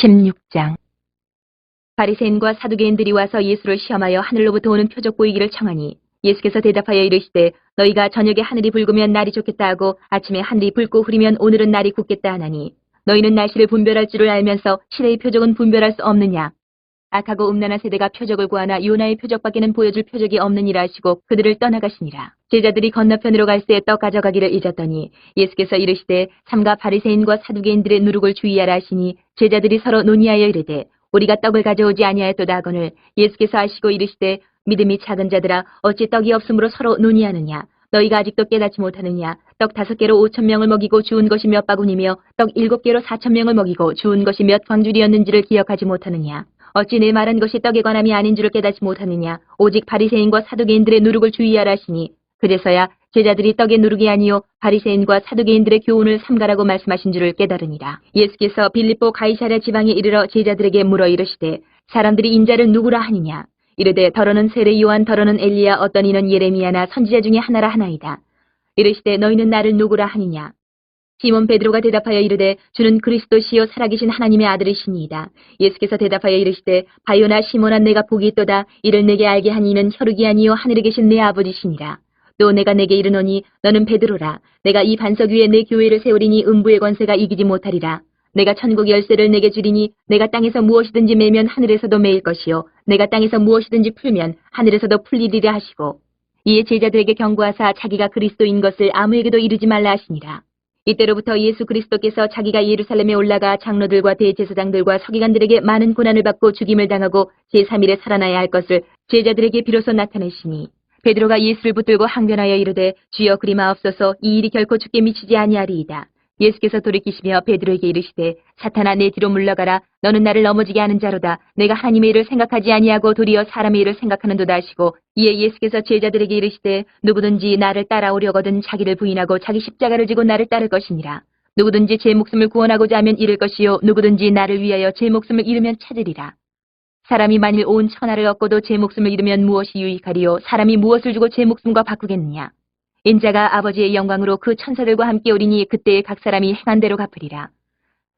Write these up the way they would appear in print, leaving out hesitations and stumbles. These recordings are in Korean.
16장. 바리새인과 사두개인들이 와서 예수를 시험하여 하늘로부터 오는 표적 보이기를 청하니 예수께서 대답하여 이르시되 너희가 저녁에 하늘이 붉으면 날이 좋겠다 하고 아침에 하늘이 붉고 흐리면 오늘은 날이 굳겠다 하나니 너희는 날씨를 분별할 줄을 알면서 시대의 표적은 분별할 수 없느냐. 악하고 음란한 세대가 표적을 구하나 요나의 표적밖에는 보여줄 표적이 없느니라 하시고 그들을 떠나가시니라. 제자들이 건너편으로 갈새 떡 가져가기를 잊었더니 예수께서 이르시되 삼가 바리새인과 사두개인들의 누룩을 주의하라 하시니 제자들이 서로 논의하여 이르되 우리가 떡을 가져오지 아니하였도다 하거늘 예수께서 아시고 이르시되 믿음이 작은 자들아 어찌 떡이 없으므로 서로 논의하느냐. 너희가 아직도 깨닫지 못하느냐. 떡 5개로 5,000명을 먹이고 주운 것이 몇 바구니며 떡 7개로 4,000명을 먹이고 주운 것이 몇 광줄이었는지를 기억하지 못하느냐. 어찌 내 말한 것이 떡에 관함이 아닌 줄을 깨닫지 못하느냐. 오직 바리새인과 사두개인들의 누룩을 주의하라 하시니 그래서야 제자들이 떡의 누룩이 아니요 바리새인과 사두개인들의 교훈을 삼가라고 말씀하신 줄을 깨달으니라. 예수께서 빌립보 가이사랴 지방에 이르러 제자들에게 물어 이르시되 사람들이 인자를 누구라 하느냐. 이르되 더러는 세례 요한 더러는 엘리야 어떤 이는 예레미야나 선지자 중에 하나라 하나이다. 이르시되 너희는 나를 누구라 하느냐. 시몬 베드로가 대답하여 이르되 주는 그리스도시요 살아계신 하나님의 아들이시니이다. 예수께서 대답하여 이르시되 바요나 시몬아 내가 복이 있도다. 이를 내게 알게 한 이는 혈육이 아니요 하늘에 계신 내 아버지시니라. 또 내가 내게 이르노니 너는 베드로라. 내가 이 반석 위에 내 교회를 세우리니 음부의 권세가 이기지 못하리라. 내가 천국 열쇠를 내게 주리니 내가 땅에서 무엇이든지 매면 하늘에서도 매일 것이요 내가 땅에서 무엇이든지 풀면 하늘에서도 풀리리라 하시고 이에 제자들에게 경고하사 자기가 그리스도인 것을 아무에게도 이르지 말라 하시니라. 이때로부터 예수 그리스도께서 자기가 예루살렘에 올라가 장로들과 대제사장들과 서기관들에게 많은 고난을 받고 죽임을 당하고 제3일에 살아나야 할 것을 제자들에게 비로소 나타내시니 베드로가 예수를 붙들고 항변하여 이르되 주여 그리 마옵소서 이 일이 결코 주께 미치지 아니하리이다. 예수께서 돌이키시며 베드로에게 이르시되 사탄아 내 뒤로 물러가라. 너는 나를 넘어지게 하는 자로다. 내가 하나님의 일을 생각하지 아니하고 도리어 사람의 일을 생각하는도다 하시고 이에 예수께서 제자들에게 이르시되 누구든지 나를 따라오려거든 자기를 부인하고 자기 십자가를 지고 나를 따를 것이니라. 누구든지 제 목숨을 구원하고자 하면 잃을 것이요 누구든지 나를 위하여 제 목숨을 잃으면 찾으리라. 사람이 만일 온 천하를 얻고도 제 목숨을 잃으면 무엇이 유익하리요. 사람이 무엇을 주고 제 목숨과 바꾸겠느냐. 인자가 아버지의 영광으로 그 천사들과 함께 오리니 그때에 각 사람이 행한 대로 갚으리라.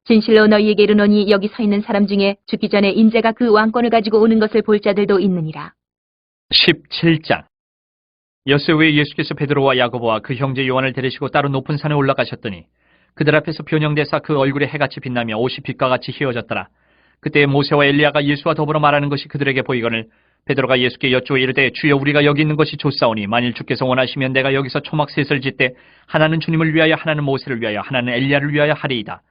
진실로 너희에게 이르노니 여기 서 있는 사람 중에 죽기 전에 인자가 그 왕권을 가지고 오는 것을 볼 자들도 있느니라. 17장. 엿새 후에 예수께서 베드로와 야고보와 그 형제 요한을 데리시고 따로 높은 산에 올라가셨더니 그들 앞에서 변형되사 그 얼굴에 해같이 빛나며 옷이 빛과 같이 휘어졌더라. 그때 모세와 엘리야가 예수와 더불어 말하는 것이 그들에게 보이거늘 베드로가 예수께 여쭈어 이르되 주여 우리가 여기 있는 것이 좋사오니 만일 주께서 원하시면 내가 여기서 초막 셋을 짓되 하나는 주님을 위하여 하나는 모세를 위하여 하나는 엘리야를 위하여 하리이다.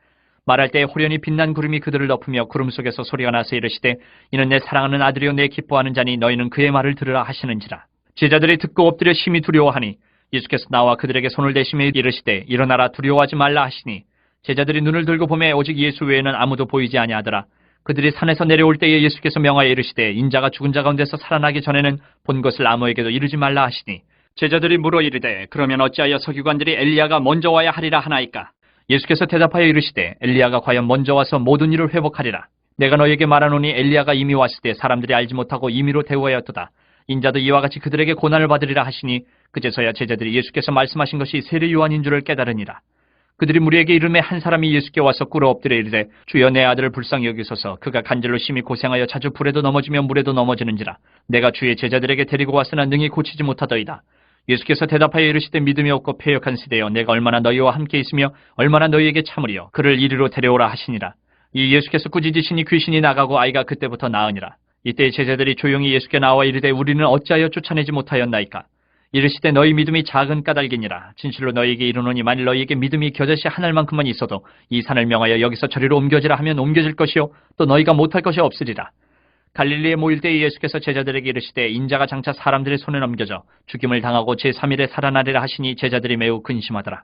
말할 때 호련히 빛난 구름이 그들을 덮으며 구름 속에서 소리가 나서 이르시되 이는 내 사랑하는 아들이요 내 기뻐하는 자니 너희는 그의 말을 들으라 하시는지라. 제자들이 듣고 엎드려 심히 두려워하니 예수께서 나와 그들에게 손을 대시며 이르시되 일어나라 두려워하지 말라 하시니 제자들이 눈을 들고 보매 오직 예수 외에는 아무도 보이지 아니하더라. 그들이 산에서 내려올 때에 예수께서 명하여 이르시되 인자가 죽은 자 가운데서 살아나기 전에는 본 것을 아무에게도 이르지 말라 하시니 제자들이 물어 이르되 그러면 어찌하여 서기관들이 엘리야가 먼저 와야 하리라 하나이까. 예수께서 대답하여 이르시되 엘리야가 과연 먼저 와서 모든 일을 회복하리라. 내가 너에게 말하노니 엘리야가 이미 왔을 때 사람들이 알지 못하고 임의로 대우하였도다. 인자도 이와 같이 그들에게 고난을 받으리라 하시니 그제서야 제자들이 예수께서 말씀하신 것이 세례 요한인 줄을 깨달으니라. 그들이 무리에게 이르매 한 사람이 예수께 와서 꿇어 엎드려 이르되 주여 내 아들을 불쌍히 여기소서. 그가 간절로 심히 고생하여 자주 불에도 넘어지며 물에도 넘어지는지라. 내가 주의 제자들에게 데리고 왔으나 능히 고치지 못하더이다. 예수께서 대답하여 이르시되 믿음이 없고 패역한 세대여 내가 얼마나 너희와 함께 있으며 얼마나 너희에게 참으리요. 그를 이리로 데려오라 하시니라. 이 예수께서 꾸짖으시니 귀신이 나가고 아이가 그때부터 나으니라. 이때 제자들이 조용히 예수께 나와 이르되 우리는 어찌하여 쫓아내지 못하였나이까. 이르시되 너희 믿음이 작은 까닭이니라. 진실로 너희에게 이르노니 만일 너희에게 믿음이 겨자씨 한 알만큼만 있어도 이 산을 명하여 여기서 저리로 옮겨지라 하면 옮겨질 것이요 또 너희가 못할 것이 없으리라. 갈릴리에 모일 때에 예수께서 제자들에게 이르시되 인자가 장차 사람들의 손에 넘겨져 죽임을 당하고 제3일에 살아나리라 하시니 제자들이 매우 근심하더라.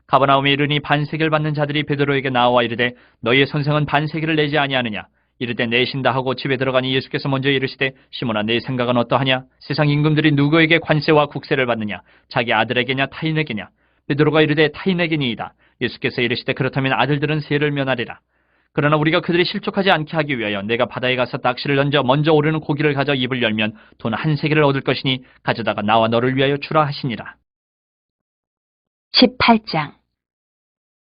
가버나움에 이르니 반세계를 받는 자들이 베드로에게 나와 이르되 너희의 선생은 반세계를 내지 아니하느냐. 이르되 내신다 하고 집에 들어가니 예수께서 먼저 이르시되 시몬아 내 생각은 어떠하냐. 세상 임금들이 누구에게 관세와 국세를 받느냐. 자기 아들에게냐 타인에게냐. 베드로가 이르되 타인에게니이다. 예수께서 이르시되 그렇다면 아들들은 세를 면하리라. 그러나 우리가 그들이 실족하지 않게 하기 위하여 내가 바다에 가서 낚시를 던져 먼저 오르는 고기를 가져 입을 열면 돈 1세겔을 얻을 것이니 가져다가 나와 너를 위하여 주라 하시니라. 18장.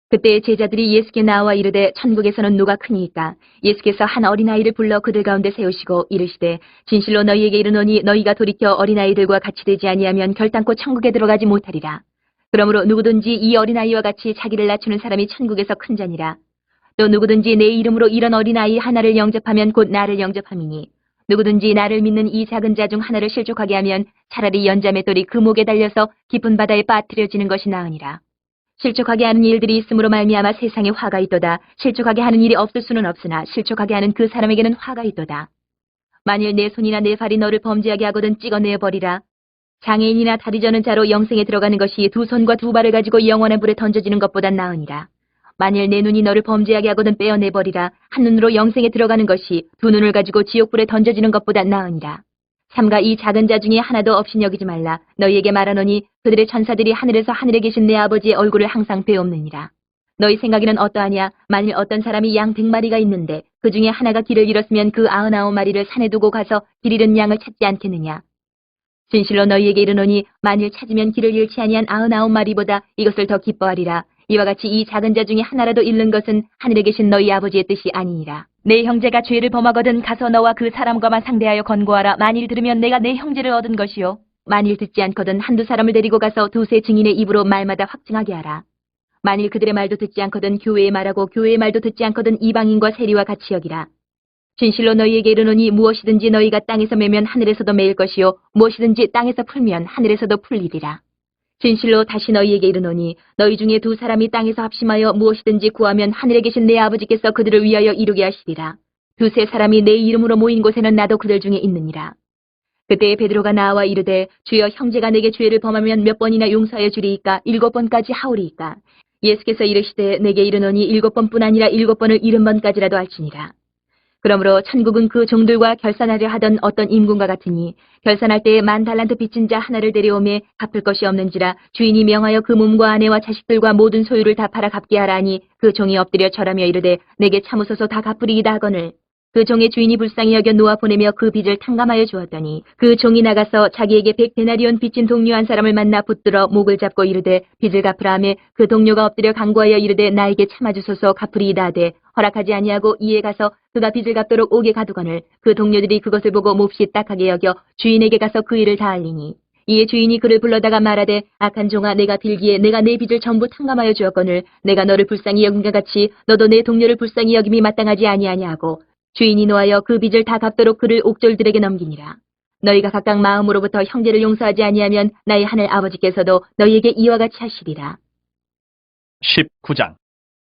그때 제자들이 예수께 나와 이르되 천국에서는 누가 크니이까? 예수께서 한 어린아이를 불러 그들 가운데 세우시고 이르시되 진실로 너희에게 이르노니 너희가 돌이켜 어린아이들과 같이 되지 아니하면 결단코 천국에 들어가지 못하리라. 그러므로 누구든지 이 어린아이와 같이 자기를 낮추는 사람이 천국에서 큰 자니라. 또 누구든지 내 이름으로 이런 어린아이 하나를 영접하면 곧 나를 영접함이니 누구든지 나를 믿는 이 작은 자 중 하나를 실족하게 하면 차라리 연자맷돌이 그 목에 달려서 깊은 바다에 빠뜨려지는 것이 나으니라. 실족하게 하는 일들이 있으므로 말미암아 세상에 화가 있도다. 실족하게 하는 일이 없을 수는 없으나 실족하게 하는 그 사람에게는 화가 있도다. 만일 내 손이나 내 발이 너를 범죄하게 하거든 찍어내어 버리라. 장애인이나 다리 저는 자로 영생에 들어가는 것이 두 손과 두 발을 가지고 영원한 불에 던져지는 것보다 나으니라. 만일 내 눈이 너를 범죄하게 하거든 빼어내 버리라. 한 눈으로 영생에 들어가는 것이 두 눈을 가지고 지옥불에 던져지는 것보다 나으니라. 삼가 이 작은 자 중에 하나도 없이 여기지 말라. 너희에게 말하노니 그들의 천사들이 하늘에서 하늘에 계신 내 아버지의 얼굴을 항상 배옵느니라. 너희 생각에는 어떠하냐? 만일 어떤 사람이 양 100마리가 있는데 그 중에 하나가 길을 잃었으면 그 99마리를 산에 두고 가서 길 잃은 양을 찾지 않겠느냐? 진실로 너희에게 이르노니 만일 찾으면 길을 잃지 아니한 99마리보다 이것을 더 기뻐하리라. 이와 같이 이 작은 자 중에 하나라도 잃는 것은 하늘에 계신 너희 아버지의 뜻이 아니니라. 내 형제가 죄를 범하거든 가서 너와 그 사람과만 상대하여 권고하라. 만일 들으면 내가 내 형제를 얻은 것이요. 만일 듣지 않거든 한두 사람을 데리고 가서 두세 증인의 입으로 말마다 확증하게 하라. 만일 그들의 말도 듣지 않거든 교회의 말하고 교회의 말도 듣지 않거든 이방인과 세리와 같이 여기라. 진실로 너희에게 이르노니 무엇이든지 너희가 땅에서 매면 하늘에서도 매일 것이요 무엇이든지 땅에서 풀면 하늘에서도 풀리리라. 진실로 다시 너희에게 이르노니 너희 중에 두 사람이 땅에서 합심하여 무엇이든지 구하면 하늘에 계신 내 아버지께서 그들을 위하여 이루게 하시리라. 두세 사람이 내 이름으로 모인 곳에는 나도 그들 중에 있느니라. 그때 베드로가 나와 이르되 주여 형제가 내게 죄를 범하면 몇 번이나 용서하여 주리이까? 7번까지 하오리이까? 예수께서 이르시되 내게 이르노니 7번뿐 아니라 7번을 70번까지라도 할지니라. 그러므로 천국은 그 종들과 결산하려 하던 어떤 임금과 같으니 결산할 때에 10,000달란트 빚진 자 하나를 데려오매 갚을 것이 없는지라 주인이 명하여 그 몸과 아내와 자식들과 모든 소유를 다 팔아 갚게 하라 하니 그 종이 엎드려 절하며 이르되 내게 참으소서 다 갚으리이다 하거늘 그 종의 주인이 불쌍히 여겨 놓아 보내며 그 빚을 탕감하여 주었더니 그 종이 나가서 자기에게 100데나리온 빚진 동료 한 사람을 만나 붙들어 목을 잡고 이르되 빚을 갚으라 하매 그 동료가 엎드려 간구하여 이르되 나에게 참아주소서 갚으리이다 하되 허락하지 아니하고 이에 가서 그가 빚을 갚도록 옥에 가두거늘 그 동료들이 그것을 보고 몹시 딱하게 여겨 주인에게 가서 그 일을 다 알리니 이에 주인이 그를 불러다가 말하되 악한 종아 내가 빌기에 내가 내 빚을 전부 탕감하여 주었거늘 내가 너를 불쌍히 여김과 같이 너도 내 동료를 불쌍히 여김이 마땅하지 아니하냐 하고 주인이 노하여 그 빚을 다 갚도록 그를 옥졸들에게 넘기니라. 너희가 각각 마음으로부터 형제를 용서하지 아니하면 나의 하늘 아버지께서도 너희에게 이와 같이 하시리라. 19장.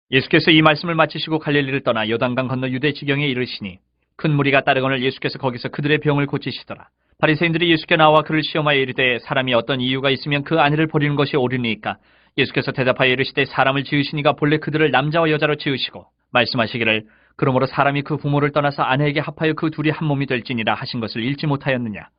예수께서 이 말씀을 마치시고 갈릴리를 떠나 요단강 건너 유대 지경에 이르시니 큰 무리가 따르거늘 예수께서 거기서 그들의 병을 고치시더라. 바리새인들이 예수께 나와 그를 시험하여 이르되 사람이 어떤 이유가 있으면 그 아내를 버리는 것이 옳으니까? 예수께서 대답하여 이르시되 사람을 지으시니가 본래 그들을 남자와 여자로 지으시고 말씀하시기를 그러므로 사람이 그 부모를 떠나서 아내에게 합하여 그 둘이 한 몸이 될지니라 하신 것을 읽지 못하였느냐?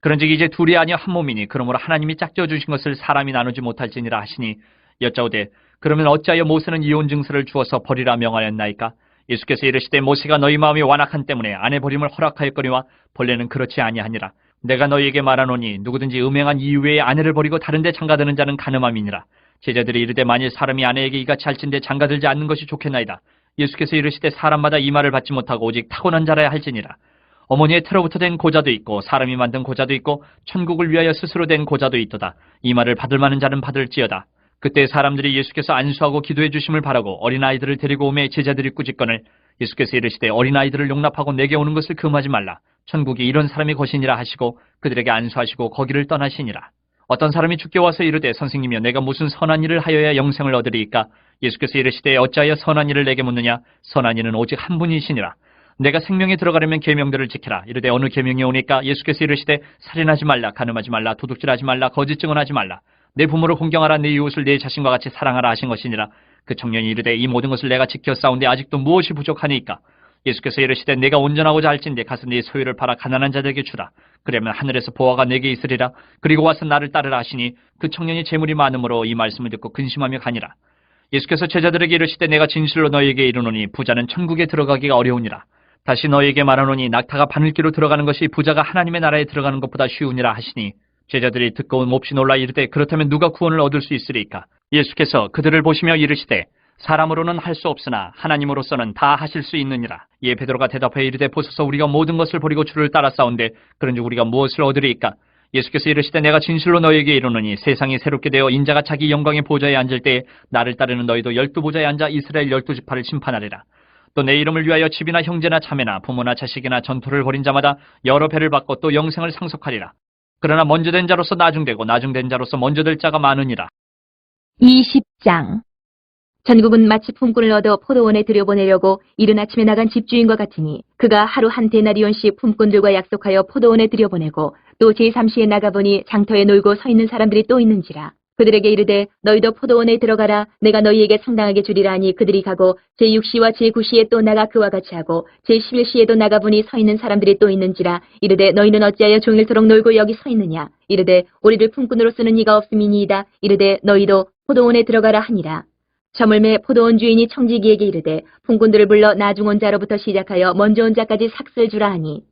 그런즉 이제 둘이 아니여 한 몸이니 그러므로 하나님이 짝지어 주신 것을 사람이 나누지 못할지니라 하시니 여짜오되 그러면 어찌하여 모세는 이혼 증서를 주어서 버리라 명하였나이까? 예수께서 이르시되 모세가 너희 마음이 완악한 때문에 아내 버림을 허락하였거니와 본래는 그렇지 아니하니라. 내가 너희에게 말하노니 누구든지 음행한 이유 외에 아내를 버리고 다른 데 장가드는 자는 간음함이니라. 제자들이 이르되 만일 사람이 아내에게 이같이 할진대 장가들지 않는 것이 좋겠나이다. 예수께서 이르시되 사람마다 이 말을 받지 못하고 오직 타고난 자라야 할지니라. 어머니의 태로부터 된 고자도 있고 사람이 만든 고자도 있고 천국을 위하여 스스로 된 고자도 있도다. 이 말을 받을 만한 자는 받을지어다. 그때 사람들이 예수께서 안수하고 기도해 주심을 바라고 어린아이들을 데리고 오매 제자들이 꾸짖거늘 예수께서 이르시되 어린아이들을 용납하고 내게 오는 것을 금하지 말라. 천국이 이런 사람이 것이니라 하시고 그들에게 안수하시고 거기를 떠나시니라. 어떤 사람이 주께 와서 이르되 선생님이여 내가 무슨 선한 일을 하여야 영생을 얻으리이까? 예수께서 이르시되 어찌하여 선한 일을 내게 묻느냐? 선한 이는 오직 한 분이시니라. 내가 생명에 들어가려면 계명들을 지키라. 이르되 어느 계명이 오니까? 예수께서 이르시되 살인하지 말라, 간음하지 말라, 도둑질하지 말라, 거짓 증언하지 말라. 내 부모를 공경하라, 내 이웃을 내 자신과 같이 사랑하라 하신 것이니라. 그 청년이 이르되 이 모든 것을 내가 지켜 싸운데 아직도 무엇이 부족하니까? 예수께서 이르시되 내가 온전하고자 할진대 가서 네 소유를 팔아 가난한 자들에게 주라. 그러면 하늘에서 보화가 내게 있으리라. 그리고 와서 나를 따르라 하시니 그 청년이 재물이 많으므로 이 말씀을 듣고 근심하며 가니라. 예수께서 제자들에게 이르시되 내가 진실로 너희에게 이르노니 부자는 천국에 들어가기가 어려우니라. 다시 너희에게 말하노니 낙타가 바늘기로 들어가는 것이 부자가 하나님의 나라에 들어가는 것보다 쉬우니라 하시니 제자들이 듣고 몹시 놀라 이르되 그렇다면 누가 구원을 얻을 수 있으리까? 예수께서 그들을 보시며 이르시되 사람으로는 할 수 없으나 하나님으로서는 다 하실 수 있느니라. 이에 베드로가 대답하여 이르되 보소서 우리가 모든 것을 버리고 주를 따라 싸운데 그런즉 우리가 무엇을 얻으리이까? 예수께서 이르시되 내가 진실로 너희에게 이르노니 세상이 새롭게 되어 인자가 자기 영광의 보좌에 앉을 때에 나를 따르는 너희도 12보좌에 앉아 이스라엘 12지파를 심판하리라. 또 내 이름을 위하여 집이나 형제나 자매나 부모나 자식이나 전토를 벌인 자마다 여러 배를 받고 또 영생을 상속하리라. 그러나 먼저 된 자로서 나중되고 나중된 자로서 먼저 될 자가 많으니라. 20장. 전국은 마치 품꾼을 얻어 포도원에 들여보내려고 이른 아침에 나간 집주인과 같으니 그가 하루 한 데나리온씩 품꾼들과 약속하여 포도원에 들여보내고 또 제3시에 나가보니 장터에 놀고 서 있는 사람들이 또 있는지라. 그들에게 이르되 너희도 포도원에 들어가라. 내가 너희에게 상당하게 주리라 하니 그들이 가고 제6시와 제9시에 또 나가 그와 같이 하고 제11시에도 나가보니 서 있는 사람들이 또 있는지라. 이르되 너희는 어찌하여 종일토록 놀고 여기 서 있느냐. 이르되 우리를 품꾼으로 쓰는 이가 없음이니이다. 이르되 너희도 포도원에 들어가라 하니라. 저물매 포도원 주인이 청지기에게 이르되 품꾼들을 불러 나중 온 자로부터 시작하여 먼저 온 자까지 삭슬 주라 하니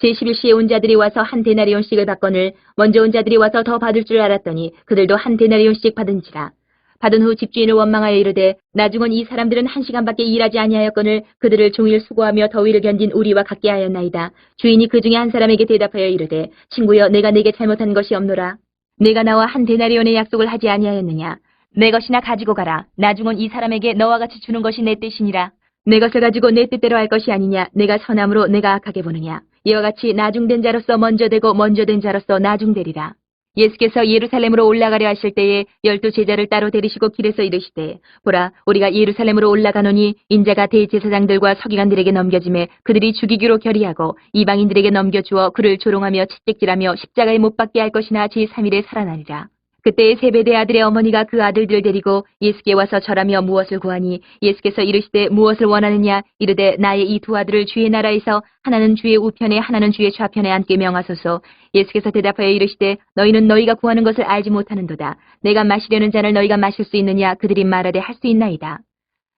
제11시에 온 자들이 와서 한 데나리온씩을 받거늘 먼저 온 자들이 와서 더 받을 줄 알았더니 그들도 한 데나리온씩 받은지라. 받은 후 집주인을 원망하여 이르되 나중 온 이 사람들은 1시간밖에 일하지 아니하였거늘 그들을 종일 수고하며 더위를 견딘 우리와 같게 하였나이다. 주인이 그 중에 한 사람에게 대답하여 이르되 친구여 내가 네게 잘못한 것이 없노라. 내가 나와 한 데나리온의 약속을 하지 아니하였느냐. 내 것이나 가지고 가라. 나중 온 이 사람에게 너와 같이 주는 것이 내 뜻이니라. 내 것을 가지고 내 뜻대로 할 것이 아니냐. 내가 선함으로 내가 악하게 보느냐. 이와 같이 나중된 자로서 먼저 되고 먼저 된 자로서 나중되리라. 예수께서 예루살렘으로 올라가려 하실 때에 12 제자를 따로 데리시고 길에서 이르시되 보라 우리가 예루살렘으로 올라가노니 인자가 대제사장들과 서기관들에게 넘겨짐에 그들이 죽이기로 결의하고 이방인들에게 넘겨주어 그를 조롱하며 채찍질하며 십자가에 못 박게 할 것이나 제3일에 살아나리라. 그때에 세베대 아들의 어머니가 그 아들들을 데리고 예수께 와서 절하며 무엇을 구하니 예수께서 이르시되 무엇을 원하느냐. 이르되 나의 이 두 아들을 주의 나라에서 하나는 주의 우편에 하나는 주의 좌편에 앉게 명하소서. 예수께서 대답하여 이르시되 너희는 너희가 구하는 것을 알지 못하는도다. 내가 마시려는 잔을 너희가 마실 수 있느냐. 그들이 말하되 할 수 있나이다.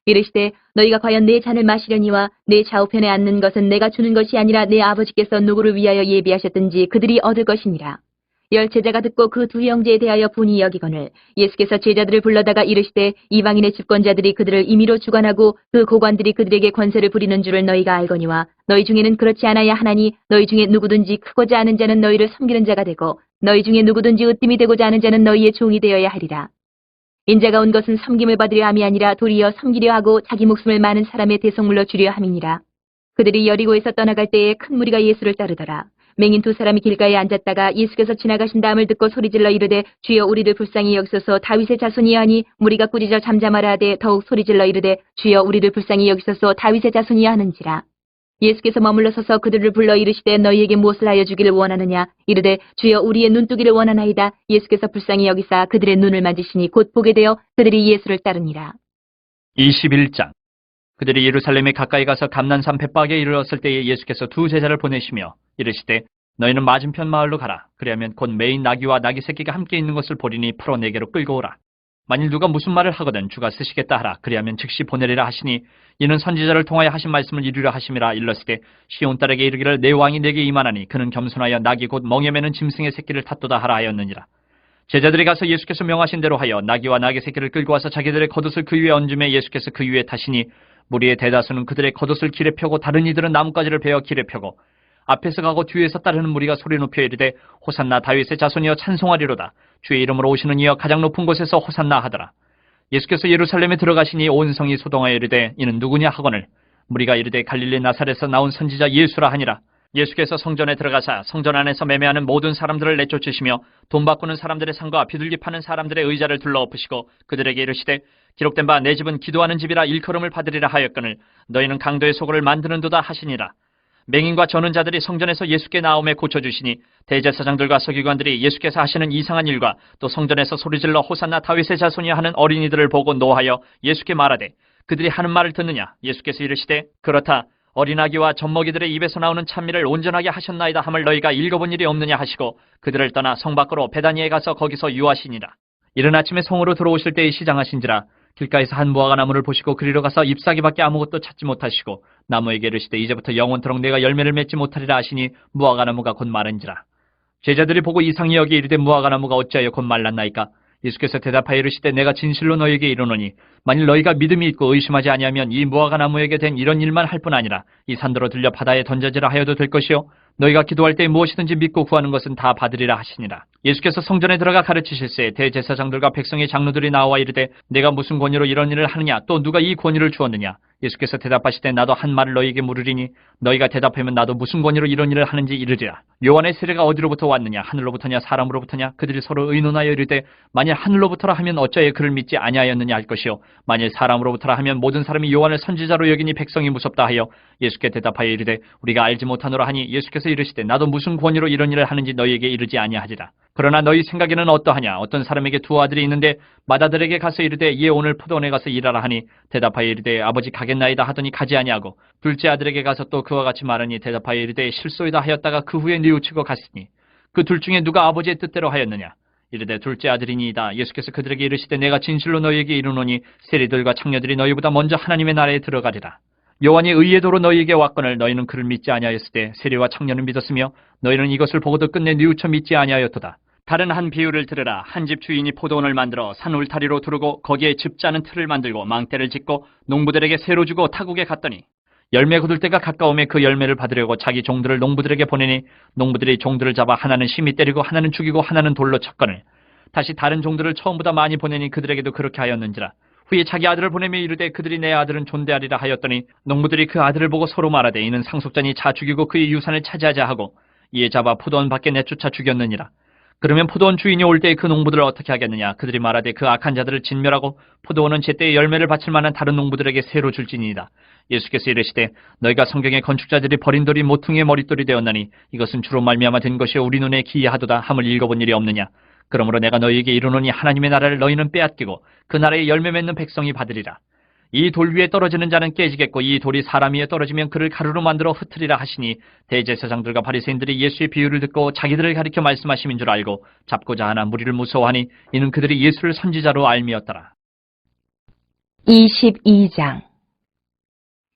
이르시되 너희가 과연 내 잔을 마시려니와 내 좌우편에 앉는 것은 내가 주는 것이 아니라 내 아버지께서 누구를 위하여 예비하셨든지 그들이 얻을 것이니라. 10 제자가 듣고 그 두 형제에 대하여 분이 여기거늘 예수께서 제자들을 불러다가 이르시되 이방인의 집권자들이 그들을 임의로 주관하고 그 고관들이 그들에게 권세를 부리는 줄을 너희가 알거니와 너희 중에는 그렇지 않아야 하나니 너희 중에 누구든지 크고자 하는 자는 너희를 섬기는 자가 되고 너희 중에 누구든지 으뜸이 되고자 하는 자는 너희의 종이 되어야 하리라. 인자가 온 것은 섬김을 받으려 함이 아니라 도리어 섬기려 하고 자기 목숨을 많은 사람의 대속물로 주려 함이니라. 그들이 여리고에서 떠나갈 때에 큰 무리가 예수를 따르더라. 맹인 2 사람이 길가에 앉았다가 예수께서 지나가신 다음을 듣고 소리질러 이르되 주여 우리를 불쌍히 여기소서. 다윗의 자손이여 하니 무리가 꾸짖어 잠잠하라 하되 더욱 소리질러 이르되 주여 우리를 불쌍히 여기소서. 다윗의 자손이여 하는지라. 예수께서 머물러 서서 그들을 불러 이르시되 너희에게 무엇을 하여 주기를 원하느냐. 이르되 주여 우리의 눈뜨기를 원하나이다. 예수께서 불쌍히 여기사 그들의 눈을 만지시니 곧 보게 되어 그들이 예수를 따르니라. 21장. 그들이 예루살렘에 가까이 가서 감난산 벳박에 이르렀을 때에 예수께서 2 제자를 보내시며 이르시되 너희는 맞은편 마을로 가라. 그리하면 곧 매인 나귀와 나귀 새끼가 함께 있는 것을 보리니 풀어 내게로 끌고 오라. 만일 누가 무슨 말을 하거든 주가 쓰시겠다 하라. 그리하면 즉시 보내리라 하시니 이는 선지자를 통하여 하신 말씀을 이루려 하심이라. 일렀으되 시온 딸에게 이르기를 내 왕이 내게 임하나니 그는 겸손하여 나귀 곧 멍에 매는 짐승의 새끼를 탓도다 하라 하였느니라. 제자들이 가서 예수께서 명하신 대로 하여 나귀와 나귀 새끼를 끌고 와서 자기들의 겉옷을 그 위에 얹음에 예수께서 그 위에 타시니 무리의 대다수는 그들의 겉옷을 길에 펴고 다른 이들은 나뭇가지를 베어 길에 펴고 앞에서 가고 뒤에서 따르는 무리가 소리 높여 이르되 호산나 다윗의 자손이여 찬송하리로다. 주의 이름으로 오시는 이여 가장 높은 곳에서 호산나 하더라. 예수께서 예루살렘에 들어가시니 온 성이 소동하여 이르되 이는 누구냐 하거늘 무리가 이르되 갈릴리 나사렛에서 나온 선지자 예수라 하니라. 예수께서 성전에 들어가사 성전 안에서 매매하는 모든 사람들을 내쫓으시며 돈 바꾸는 사람들의 상과 비둘기 파는 사람들의 의자를 둘러엎으시고 그들에게 이르시되 기록된 바 내 집은 기도하는 집이라 일컬음을 받으리라 하였거늘 너희는 강도의 소굴을 만드는도다 하시니라. 맹인과 저는 자들이 성전에서 예수께 나옴에 고쳐주시니 대제사장들과 서기관들이 예수께서 하시는 이상한 일과 또 성전에서 소리질러 호산나 다윗의 자손이 하는 어린이들을 보고 노하여 예수께 말하되 그들이 하는 말을 듣느냐. 예수께서 이르시되 그렇다. 어린아기와 젖먹이들의 입에서 나오는 찬미를 온전하게 하셨나이다 함을 너희가 읽어본 일이 없느냐 하시고 그들을 떠나 성 밖으로 베다니에 가서 거기서 유하시니라. 이른 아침에 성으로 들어오실 때에 시장하신지라. 길가에서 한 무화과 나무를 보시고 그리로 가서 잎사귀밖에 아무것도 찾지 못하시고 나무에게 이르시되 이제부터 영원토록 내가 열매를 맺지 못하리라 하시니 무화과 나무가 곧 마른지라. 제자들이 보고 이상히 여기 이르되 무화과 나무가 어찌하여 곧 말랐나이까. 예수께서 대답하여 이르시되 내가 진실로 너희에게 이르노니 만일 너희가 믿음이 있고 의심하지 아니하면 이 무화과 나무에게 된 이런 일만 할 뿐 아니라 이 산더러 들려 바다에 던져지라 하여도 될 것이요 너희가 기도할 때 무엇이든지 믿고 구하는 것은 다 받으리라 하시니라. 예수께서 성전에 들어가 가르치실새 대제사장들과 백성의 장로들이 나와 이르되 내가 무슨 권위로 이런 일을 하느냐 또 누가 이 권위를 주었느냐. 예수께서 대답하시되 나도 한 말을 너희에게 물으리니 너희가 대답하면 나도 무슨 권위로 이런 일을 하는지 이르리라. 요한의 세례가 어디로부터 왔느냐 하늘로부터냐 사람으로부터냐. 그들이 서로 의논하여 이르되 만일 하늘로부터라 하면 어찌하여 그를 믿지 아니하였느냐 할 것이요 만일 사람으로부터라 하면 모든 사람이 요한을 선지자로 여기니 백성이 무섭다 하여 예수께 대답하여 이르되 우리가 알지 못하노라 하니 예수께서 이르시되 나도 무슨 권위로 이런 일을 하는지 너희에게 이르지 아니하리라. 그러나 너희 생각에는 어떠하냐. 어떤 사람에게 두 아들이 있는데 맏아들에게 가서 이르되 얘 오늘 포도원에 가서 일하라 하니 대답하여 이르되 아버지 가겠나이다 하더니 가지 아니하고 둘째 아들에게 가서 또 그와 같이 말하니 대답하여 이르되 실소이다 하였다가 그 후에 뉘우치고 갔으니 그 둘 중에 누가 아버지의 뜻대로 하였느냐. 이르되 둘째 아들이니이다. 예수께서 그들에게 이르시되 내가 진실로 너희에게 이르노니 세리들과 창녀들이 너희보다 먼저 하나님의 나라에 들어가리라. 요한이 의의 도로 너희에게 왔거늘 너희는 그를 믿지 아니하였을 때 세리와 창녀는 믿었으며 너희는 이것을 보고도 끝내 뉘우쳐 믿지 아니하였도다. 다른 한 비유를 들으라. 한 집 주인이 포도원을 만들어 산 울타리로 두르고 거기에 즙 짜는 틀을 만들고 망대를 짓고 농부들에게 새로 주고 타국에 갔더니 열매 거둘 때가 가까움에 그 열매를 받으려고 자기 종들을 농부들에게 보내니 농부들이 종들을 잡아 하나는 심히 때리고 하나는 죽이고 하나는 돌로 쳤거늘 다시 다른 종들을 처음보다 많이 보내니 그들에게도 그렇게 하였는지라. 후에 자기 아들을 보내며 이르되 그들이 내 아들은 존대하리라 하였더니 농부들이 그 아들을 보고 서로 말하되 이는 상속자니 자 죽이고 그의 유산을 차지하자 하고 이에 잡아 포도원 밖에 내쫓아 죽였느니라. 그러면 포도원 주인이 올 때 그 농부들을 어떻게 하겠느냐. 그들이 말하되 그 악한 자들을 진멸하고 포도원은 제때에 열매를 바칠 만한 다른 농부들에게 새로 줄지니이다. 예수께서 이르시되 너희가 성경의 건축자들이 버린 돌이 모퉁이의 머릿돌이 되었나니 이것은 주로 말미암아 된 것이요 우리 눈에 기이하도다 함을 읽어본 일이 없느냐. 그러므로 내가 너희에게 이르노니 하나님의 나라를 너희는 빼앗기고 그 나라에 열매 맺는 백성이 받으리라. 이 돌 위에 떨어지는 자는 깨지겠고 이 돌이 사람 위에 떨어지면 그를 가루로 만들어 흩으리라 하시니 대제사장들과 바리새인들이 예수의 비유를 듣고 자기들을 가리켜 말씀하심인 줄 알고 잡고자 하나 무리를 무서워하니 이는 그들이 예수를 선지자로 알미었더라. 22장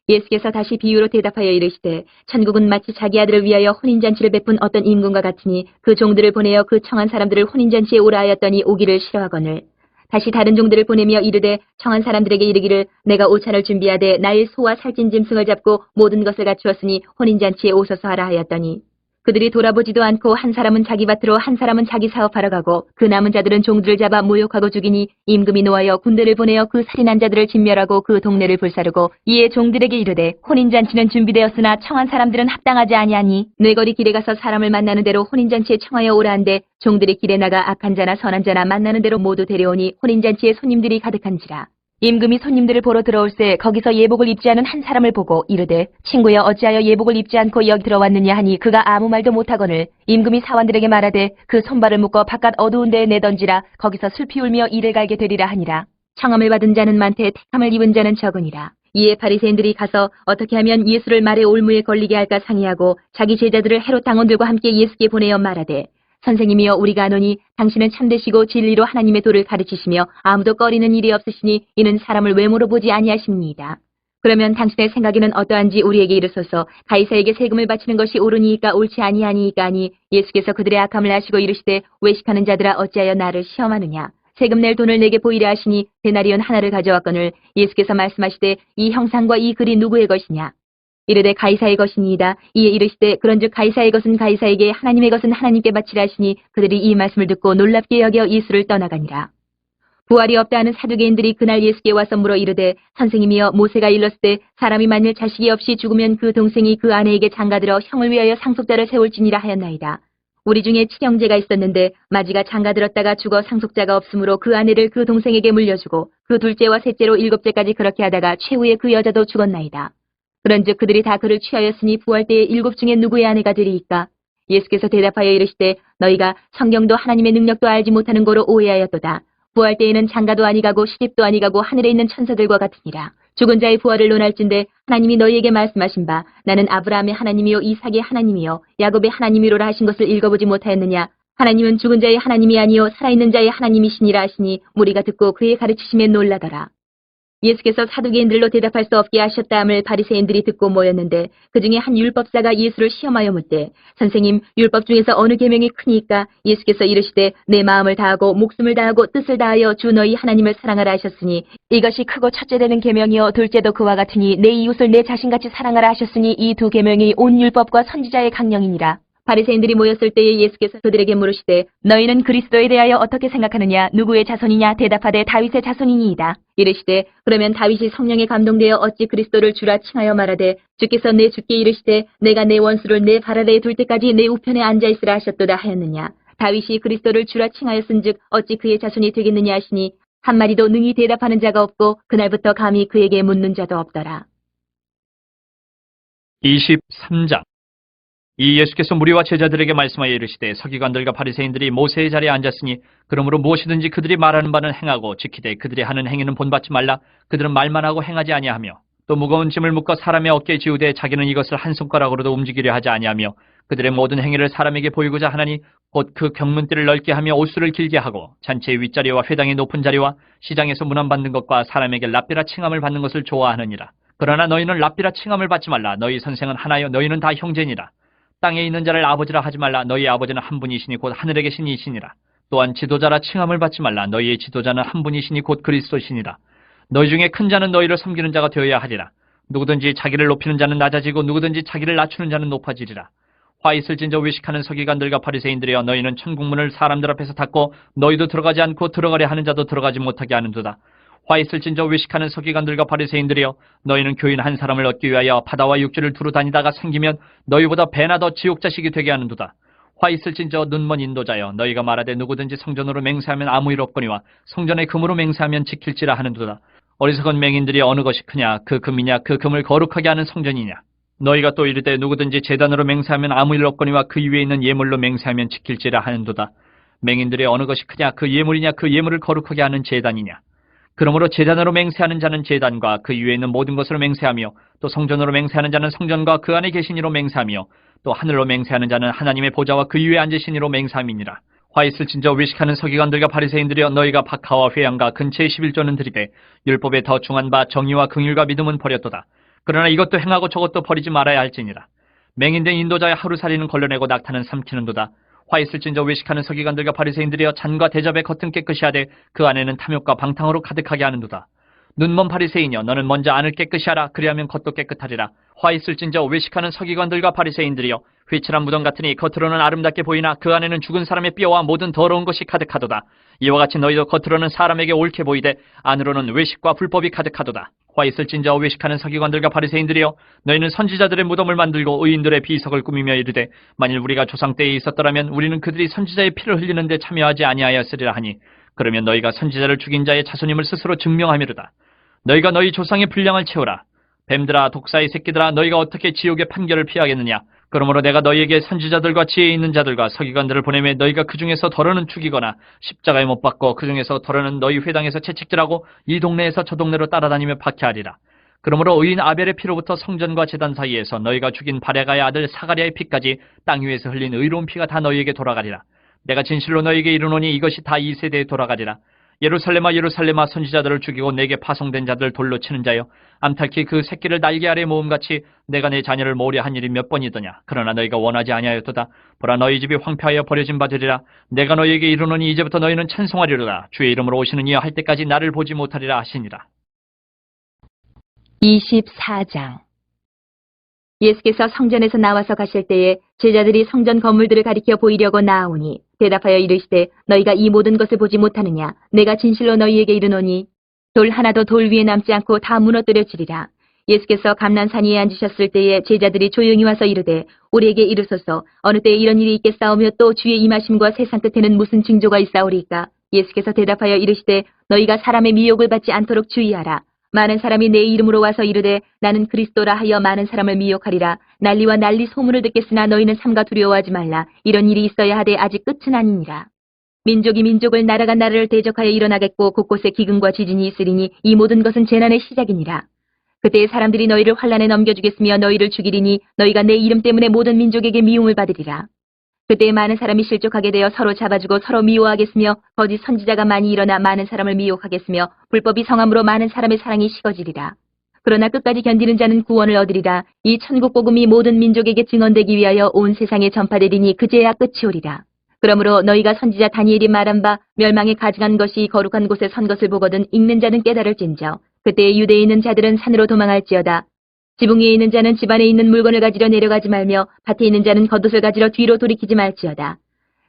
예수께서 다시 비유로 대답하여 이르시되 천국은 마치 자기 아들을 위하여 혼인잔치를 베푼 어떤 임금과 같으니 그 종들을 보내어 그 청한 사람들을 혼인잔치에 오라 하였더니 오기를 싫어하거늘 다시 다른 종들을 보내며 이르되 청한 사람들에게 이르기를 내가 오찬을 준비하되 나의 소와 살찐 짐승을 잡고 모든 것을 갖추었으니 혼인잔치에 오소서 하라 하였더니 그들이 돌아보지도 않고 한 사람은 자기 밭으로 한 사람은 자기 사업하러 가고 그 남은 자들은 종들을 잡아 모욕하고 죽이니 임금이 노하여 군대를 보내어 그 살인한 자들을 진멸하고 그 동네를 불사르고 이에 종들에게 이르되 혼인잔치는 준비되었으나 청한 사람들은 합당하지 아니하니 뇌거리 길에 가서 사람을 만나는 대로 혼인잔치에 청하여 오라 한데 종들이 길에 나가 악한 자나 선한 자나 만나는 대로 모두 데려오니 혼인잔치에 손님들이 가득한지라. 임금이 손님들을 보러 들어올새 거기서 예복을 입지 않은 한 사람을 보고 이르되 친구여 어찌하여 예복을 입지 않고 여기 들어왔느냐 하니 그가 아무 말도 못하거늘 임금이 사원들에게 말하되 그 손발을 묶어 바깥 어두운 데에 내던지라 거기서 슬피 울며 이를 갈게 되리라 하니라. 청함을 받은 자는 많되 택함을 입은 자는 적으니라. 이에 바리새인들이 가서 어떻게 하면 예수를 말의 올무에 걸리게 할까 상의하고 자기 제자들을 헤롯 당원들과 함께 예수께 보내어 말하되 선생님이여 우리가 아노니 당신은 참되시고 진리로 하나님의 도를 가르치시며 아무도 꺼리는 일이 없으시니 이는 사람을 외모로 보지 아니하십니다. 그러면 당신의 생각에는 어떠한지 우리에게 이르소서. 가이사에게 세금을 바치는 것이 옳으니이까 옳지 아니하니이까 하니 예수께서 그들의 악함을 아시고 이르시되 외식하는 자들아 어찌하여 나를 시험하느냐. 세금 낼 돈을 내게 보이려 하시니 데나리온 하나를 가져왔거늘 예수께서 말씀하시되 이 형상과 이 글이 누구의 것이냐. 이르되 가이사의 것이니이다. 이에 이르시되 그런즉 가이사의 것은 가이사에게 하나님의 것은 하나님께 바치라 하시니 그들이 이 말씀을 듣고 놀랍게 여겨 예수를 떠나가니라. 부활이 없다 하는 사두개인들이 그날 예수께 와서 물어 이르되 선생님이여 모세가 일렀을 때 사람이 만일 자식이 없이 죽으면 그 동생이 그 아내에게 장가들어 형을 위하여 상속자를 세울지니라 하였나이다. 우리 중에 칠형제가 있었는데 마지가 장가들었다가 죽어 상속자가 없으므로 그 아내를 그 동생에게 물려주고 그 둘째와 셋째로 일곱째까지 그렇게 하다가 최후에 그 여자도 죽었나이다. 그런즉 그들이 다 그를 취하였으니 부활 때에 일곱 중에 누구의 아내가 되리이까? 예수께서 대답하여 이르시되 너희가 성경도 하나님의 능력도 알지 못하는 거로 오해하였도다. 부활 때에는 장가도 아니가고 시집도 아니가고 하늘에 있는 천사들과 같으니라. 죽은 자의 부활을 논할진대 하나님이 너희에게 말씀하신 바 나는 아브라함의 하나님이요 이삭의 하나님이요 야곱의 하나님이로라 하신 것을 읽어보지 못하였느냐. 하나님은 죽은 자의 하나님이 아니요 살아있는 자의 하나님이시니라 하시니 무리가 듣고 그의 가르치심에 놀라더라. 예수께서 사두개인들로 대답할 수 없게 하셨다함을 바리새인들이 듣고 모였는데 그 중에 한 율법사가 예수를 시험하여 묻되 선생님 율법 중에서 어느 계명이 크니까? 예수께서 이르시되 내 마음을 다하고 목숨을 다하고 뜻을 다하여 주 너희 하나님을 사랑하라 하셨으니 이것이 크고 첫째 되는 계명이요 둘째도 그와 같으니 내 이웃을 내 자신같이 사랑하라 하셨으니 이 두 계명이 온 율법과 선지자의 강령이니라. 바리새인들이 모였을 때에 예수께서 그들에게 물으시되 너희는 그리스도에 대하여 어떻게 생각하느냐? 누구의 자손이냐? 대답하되 다윗의 자손이니이다. 이르시되 그러면 다윗이 성령에 감동되어 어찌 그리스도를 주라 칭하여 말하되 주께서 내 주께 이르시되 내가 내 원수를 내 발 아래에 둘 때까지 내 우편에 앉아있으라 하셨도다 하였느냐? 다윗이 그리스도를 주라 칭하였은즉 어찌 그의 자손이 되겠느냐 하시니 한마디도 능히 대답하는 자가 없고 그날부터 감히 그에게 묻는 자도 없더라. 23장. 이 예수께서 무리와 제자들에게 말씀하여 이르시되 서기관들과 바리새인들이 모세의 자리에 앉았으니 그러므로 무엇이든지 그들이 말하는 바는 행하고 지키되 그들이 하는 행위는 본받지 말라. 그들은 말만 하고 행하지 아니하며 또 무거운 짐을 묶어 사람의 어깨에 지우되 자기는 이것을 한 손가락으로도 움직이려 하지 아니하며 그들의 모든 행위를 사람에게 보이고자 하나니 곧 그 경문띠를 넓게 하며 옷수를 길게 하고 잔치의 윗자리와 회당의 높은 자리와 시장에서 문안받는 것과 사람에게 랍비라 칭함을 받는 것을 좋아하느니라. 그러나 너희는 랍비라 칭함을 받지 말라. 너희 선생은 하나요 너희는 다 형제니라. 땅에 있는 자를 아버지라 하지 말라. 너희 아버지는 한 분이시니 곧 하늘에 계신 이시니라. 또한 지도자라 칭함을 받지 말라. 너희의 지도자는 한 분이시니 곧 그리스도시니라. 너희 중에 큰 자는 너희를 섬기는 자가 되어야 하리라. 누구든지 자기를 높이는 자는 낮아지고 누구든지 자기를 낮추는 자는 높아지리라. 화 있을진저 외식하는 서기관들과 바리새인들이여 너희는 천국문을 사람들 앞에서 닫고 너희도 들어가지 않고 들어가려 하는 자도 들어가지 못하게 하는도다. 화 있을진저 외식하는 서기관들과 바리새인들이여 너희는 교인 한 사람을 얻기 위하여 바다와 육지를 두루 다니다가 생기면 너희보다 배나 더 지옥 자식이 되게 하는도다. 화 있을진저 눈먼 인도자여 너희가 말하되 누구든지 성전으로 맹세하면 아무 일 없거니와 성전의 금으로 맹세하면 지킬지라 하는도다. 어리석은 맹인들이 어느 것이 크냐? 그 금이냐? 그 금을 거룩하게 하는 성전이냐? 너희가 또 이르되 누구든지 제단으로 맹세하면 아무 일 없거니와 그 위에 있는 예물로 맹세하면 지킬지라 하는도다. 맹인들이 어느 것이 크냐? 그 예물이냐? 그 예물을 거룩하게 하는 제단이냐? 그러므로 제단으로 맹세하는 자는 제단과 그 위에 있는 모든 것으로 맹세하며 또 성전으로 맹세하는 자는 성전과 그 안에 계신 이로 맹세하며 또 하늘로 맹세하는 자는 하나님의 보좌와 그 위에 앉으신 이로 맹세함이니라. 화 있을진저 외식하는 서기관들과 바리새인들이여 너희가 박하와 회양과 근처의 11조는 드리되 율법에 더 중한 바 정의와 긍휼과 믿음은 버렸도다. 그러나 이것도 행하고 저것도 버리지 말아야 할지니라. 맹인된 인도자의 하루살이는 걸러내고 낙타는 삼키는도다. 화 있을진저 외식하는 서기관들과 바리새인들이여 잔과 대접의 겉은 깨끗이 하되 그 안에는 탐욕과 방탕으로 가득하게 하는도다. 눈먼 바리새인이여 너는 먼저 안을 깨끗이 하라. 그리하면 겉도 깨끗하리라. 화 있을진저 외식하는 서기관들과 바리새인들이여 휘칠한 무덤 같으니 겉으로는 아름답게 보이나 그 안에는 죽은 사람의 뼈와 모든 더러운 것이 가득하도다. 이와 같이 너희도 겉으로는 사람에게 옳게 보이되 안으로는 외식과 불법이 가득하도다. 화 있을진저 외식하는 서기관들과 바리새인들이여 너희는 선지자들의 무덤을 만들고 의인들의 비석을 꾸미며 이르되 만일 우리가 조상 때에 있었더라면 우리는 그들이 선지자의 피를 흘리는데 참여하지 아니하였으리라 하니 그러면 너희가 선지자를 죽인 자의 자손임을 스스로 증명하미로다. 너희가 너희 조상의 분량을 채우라. 뱀들아 독사의 새끼들아 너희가 어떻게 지옥의 판결을 피하겠느냐. 그러므로 내가 너희에게 선지자들과 지혜 있는 자들과 서기관들을 보내매 너희가 그 중에서 덜어는 죽이거나 십자가에 못 박고 그 중에서 덜어는 너희 회당에서 채찍질하고 이 동네에서 저 동네로 따라다니며 박해하리라. 그러므로 의인 아벨의 피로부터 성전과 제단 사이에서 너희가 죽인 바레가의 아들 사가랴의 피까지 땅 위에서 흘린 의로운 피가 다 너희에게 돌아가리라. 내가 진실로 너희에게 이르노니 이것이 다 이 세대에 돌아가리라. 예루살렘아 예루살렘아 선지자들을 죽이고 내게 파송된 자들 돌로 치는 자여 암탉히 그 새끼를 날개 아래 모음같이 내가 내 자녀를 모으려 한 일이 몇 번이더냐. 그러나 너희가 원하지 아니하였도다. 보라 너희 집이 황폐하여 버려진 바 되리라. 내가 너희에게 이르노니 이제부터 너희는 찬송하리로다. 주의 이름으로 오시는 이여 할 때까지 나를 보지 못하리라 하시니라. 24장. 예수께서 성전에서 나와서 가실 때에 제자들이 성전 건물들을 가리켜 보이려고 나아오니 대답하여 이르시되 너희가 이 모든 것을 보지 못하느냐. 내가 진실로 너희에게 이르노니 돌 하나도 돌 위에 남지 않고 다 무너뜨려지리라. 예수께서 감난산 위에 앉으셨을 때에 제자들이 조용히 와서 이르되 우리에게 이르소서 어느 때에 이런 일이 있겠사오며 또 주의 임하심과 세상 끝에는 무슨 징조가 있사오리까. 예수께서 대답하여 이르시되 너희가 사람의 미혹을 받지 않도록 주의하라. 많은 사람이 내 이름으로 와서 이르되 나는 그리스도라 하여 많은 사람을 미혹하리라. 난리와 난리 소문을 듣겠으나 너희는 삼가 두려워하지 말라. 이런 일이 있어야 하되 아직 끝은 아니니라. 민족이 민족을 나라가 나라를 대적하여 일어나겠고 곳곳에 기근과 지진이 있으리니 이 모든 것은 재난의 시작이니라. 그때 사람들이 너희를 환란에 넘겨주겠으며 너희를 죽이리니 너희가 내 이름 때문에 모든 민족에게 미움을 받으리라. 그때 많은 사람이 실족하게 되어 서로 잡아주고 서로 미워하겠으며 거짓 선지자가 많이 일어나 많은 사람을 미혹하겠으며 불법이 성함으로 많은 사람의 사랑이 식어지리라. 그러나 끝까지 견디는 자는 구원을 얻으리라. 이 천국 복음이 모든 민족에게 증언되기 위하여 온 세상에 전파되리니 그제야 끝이 오리라. 그러므로 너희가 선지자 다니엘이 말한 바 멸망에 가증한 것이 거룩한 곳에 선 것을 보거든 읽는 자는 깨달을진저. 그때 유대에 있는 자들은 산으로 도망할지어다. 지붕 위에 있는 자는 집 안에 있는 물건을 가지러 내려가지 말며 밭에 있는 자는 겉옷을 가지러 뒤로 돌이키지 말지어다.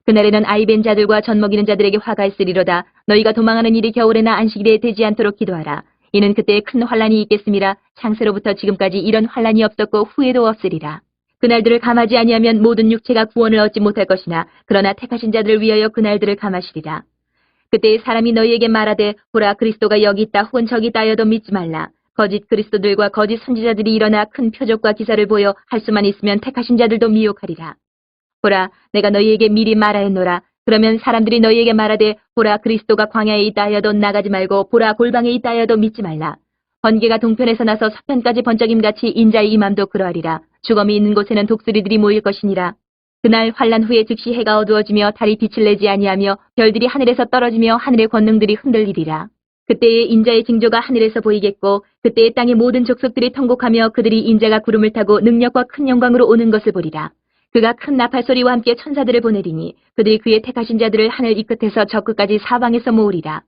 그날에는 아이 벤 자들과 젖 먹이는 자들에게 화가 있으리로다. 너희가 도망하는 일이 겨울에나 안식일에 되지 않도록 기도하라. 이는 그때 큰 환란이 있겠음이라. 창세로부터 지금까지 이런 환란이 없었고 후에도 없으리라. 그날들을 감하지 아니하면 모든 육체가 구원을 얻지 못할 것이나 그러나 택하신 자들을 위하여 그날들을 감하시리라. 그때 사람이 너희에게 말하되 보라 그리스도가 여기 있다 혹은 저기 있다 하여도 믿지 말라. 거짓 그리스도들과 거짓 선지자들이 일어나 큰 표적과 기사를 보여 할 수만 있으면 택하신 자들도 미혹하리라. 보라 내가 너희에게 미리 말하였노라. 그러면 사람들이 너희에게 말하되 보라 그리스도가 광야에 있다 하여도 나가지 말고 보라 골방에 있다 하여도 믿지 말라. 번개가 동편에서 나서 서편까지 번쩍임같이 인자의 임함도 그러하리라. 주검이 있는 곳에는 독수리들이 모일 것이니라. 그날 환란 후에 즉시 해가 어두워지며 달이 빛을 내지 아니하며 별들이 하늘에서 떨어지며 하늘의 권능들이 흔들리리라. 그때에 인자의 징조가 하늘에서 보이겠고 그때에 땅의 모든 족속들이 통곡하며 그들이 인자가 구름을 타고 능력과 큰 영광으로 오는 것을 보리라. 그가 큰 나팔 소리와 함께 천사들을 보내리니 그들이 그의 택하신 자들을 하늘 이 끝에서 저 끝까지 사방에서 모으리라.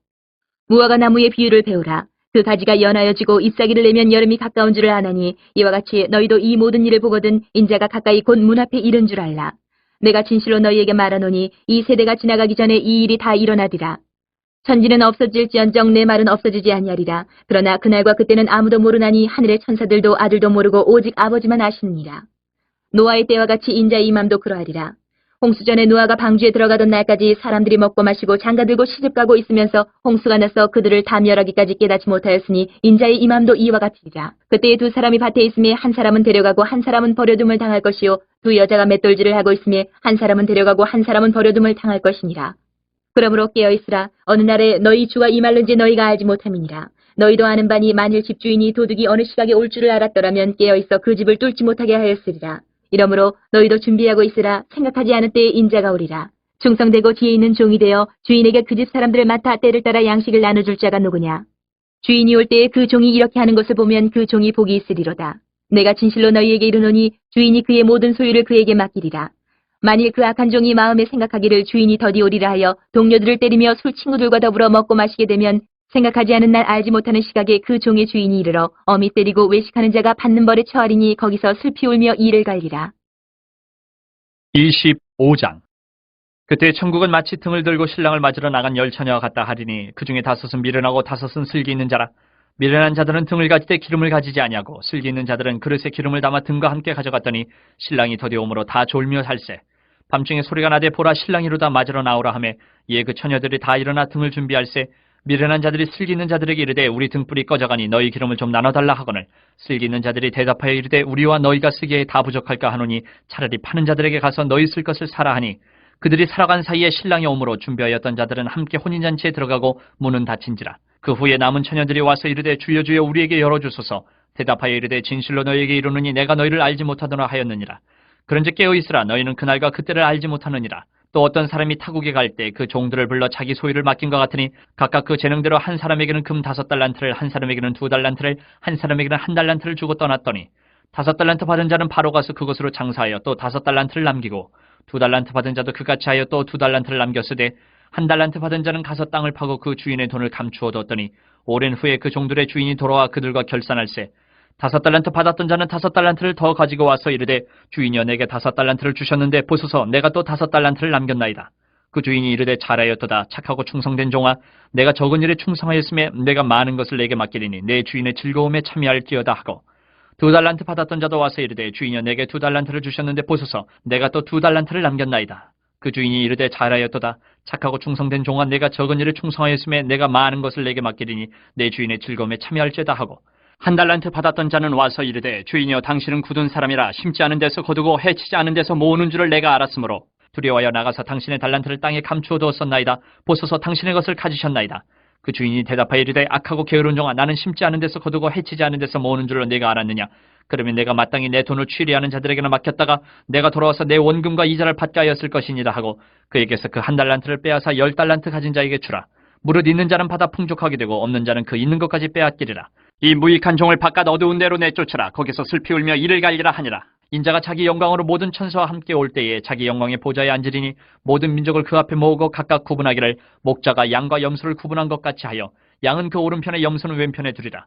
무화과 나무의 비유를 배우라. 그 가지가 연하여 지고 잎사귀를 내면 여름이 가까운 줄을 아나니 이와 같이 너희도 이 모든 일을 보거든 인자가 가까이 곧 문 앞에 이른 줄 알라. 내가 진실로 너희에게 말하노니 이 세대가 지나가기 전에 이 일이 다 일어나리라. 천지는 없어질지언정 내 말은 없어지지 아니하리라. 그러나 그날과 그때는 아무도 모르나니 하늘의 천사들도 아들도 모르고 오직 아버지만 아시느니라. 노아의 때와 같이 인자의 임함도 그러하리라. 홍수전에 노아가 방주에 들어가던 날까지 사람들이 먹고 마시고 장가들고 시집가고 있으면서 홍수가 나서 그들을 다 멸하기까지 깨닫지 못하였으니 인자의 임함도 이와 같으리라. 그때에 두 사람이 밭에 있음에 한 사람은 데려가고 한 사람은 버려둠을 당할 것이요 두 여자가 맷돌질을 하고 있음에 한 사람은 데려가고 한 사람은 버려둠을 당할 것이니라. 그러므로 깨어있으라. 어느 날에 너희 주가 임할는지 너희가 알지 못함이니라. 너희도 아는 바니 만일 집주인이 도둑이 어느 시각에 올 줄을 알았더라면 깨어있어 그 집을 뚫지 못하게 하였으리라. 이러므로 너희도 준비하고 있으라. 생각하지 않을 때에 인자가 오리라. 충성되고 지혜 있는 종이 되어 주인에게 그 집 사람들을 맡아 때를 따라 양식을 나눠줄 자가 누구냐. 주인이 올 때에 그 종이 이렇게 하는 것을 보면 그 종이 복이 있으리로다. 내가 진실로 너희에게 이르노니 주인이 그의 모든 소유를 그에게 맡기리라. 만일 그 악한 종이 마음에 생각하기를 주인이 더디 오리라 하여 동료들을 때리며 술 친구들과 더불어 먹고 마시게 되면 생각하지 않은 날 알지 못하는 시각에 그 종의 주인이 이르러 어미 때리고 외식하는 자가 받는 벌에 처하리니 거기서 슬피 울며 이를 갈리라. 25장. 그때 천국은 마치 등을 들고 신랑을 맞으러 나간 열처녀와 같다 하리니 그 중에 5은 미련하고 5은 슬기 있는 자라. 미련한 자들은 등을 가지되 기름을 가지지 아니하고 슬기 있는 자들은 그릇에 기름을 담아 등과 함께 가져갔더니 신랑이 더디 오므로 다 졸며 살세. 밤중에 소리가 나되 보라 신랑이 이루다 맞으러 나오라 하매 이에 그 처녀들이 다 일어나 등을 준비할세. 미련한 자들이 슬기 있는 자들에게 이르되 우리 등불이 꺼져가니 너희 기름을 좀 나눠달라 하거늘 슬기 있는 자들이 대답하여 이르되 우리와 너희가 쓰기에 다 부족할까 하노니 차라리 파는 자들에게 가서 너희 쓸 것을 사라 하니 그들이 살아간 사이에 신랑이 오므로 준비하였던 자들은 함께 혼인잔치에 들어가고 문은 닫힌지라. 그 후에 남은 처녀들이 와서 이르되 주여 주여 우리에게 열어주소서. 대답하여 이르되 진실로 너희에게 이르노니 내가 너희를 알지 못하더라 하였느니라. 그런즉 깨어있으라. 너희는 그날과 그때를 알지 못하느니라. 또 어떤 사람이 타국에 갈 때 그 종들을 불러 자기 소유를 맡긴 것 같으니 각각 그 재능대로 한 사람에게는 금 5달란트를 한 사람에게는 2달란트를 한 사람에게는 1달란트를 주고 떠났더니 5달란트 받은 자는 바로 가서 그것으로 장사하여 또 5달란트를 남기고 2달란트 받은 자도 그같이 하여 또 2달란트를 남겼으되 1달란트 받은 자는 가서 땅을 파고 그 주인의 돈을 감추어 뒀더니 오랜 후에 그 종들의 주인이 돌아와 그들과 결산할세. 5달란트 받았던 자는 5달란트를 더 가지고 와서 이르되 주인이여 내게 5달란트를 주셨는데 보소서 내가 또 5달란트를 남겼나이다. 그 주인이 이르되 잘하였도다. 착하고 충성된 종아 내가 적은 일에 충성하였음에 내가 많은 것을 내게 맡기리니 내 주인의 즐거움에 참여할지어다 하고 2달란트 받았던 자도 와서 이르되 주인이여 내게 2달란트를 주셨는데 보소서 내가 또 2달란트를 남겼나이다. 그 주인이 이르되 잘하였도다. 착하고 충성된 종아 내가 적은 일에 충성하였음에 내가 많은 것을 내게 맡기리니 내 주인의 즐거움에 참여할지어다 하고 1달란트 받았던 자는 와서 이르되 주인이여 당신은 굳은 사람이라 심지 않은 데서 거두고 해치지 않은 데서 모으는 줄을 내가 알았으므로 두려워하여 나가서 당신의 달란트를 땅에 감추어 두었었나이다. 보소서 당신의 것을 가지셨나이다. 그 주인이 대답하여 이르되 악하고 게으른 종아, 나는 심지 않은 데서 거두고 해치지 않은 데서 모으는 줄로 내가 알았느냐? 그러면 내가 마땅히 내 돈을 취리하는 자들에게나 맡겼다가 내가 돌아와서 내 원금과 이자를 받게 하였을 것이니라 하고 그에게서 그 1달란트를 빼앗아 10달란트 가진 자에게 주라. 무릇 있는 자는 받아 풍족하게 되고 없는 자는 그 있는 것까지 빼앗기리라. 이 무익한 종을 바깥 어두운 데로 내쫓으라. 거기서 슬피 울며 이를 갈리라 하니라. 인자가 자기 영광으로 모든 천사와 함께 올 때에 자기 영광의 보좌에 앉으리니 모든 민족을 그 앞에 모으고 각각 구분하기를 목자가 양과 염소를 구분한 것 같이 하여 양은 그 오른편에 염소는 왼편에 두리라.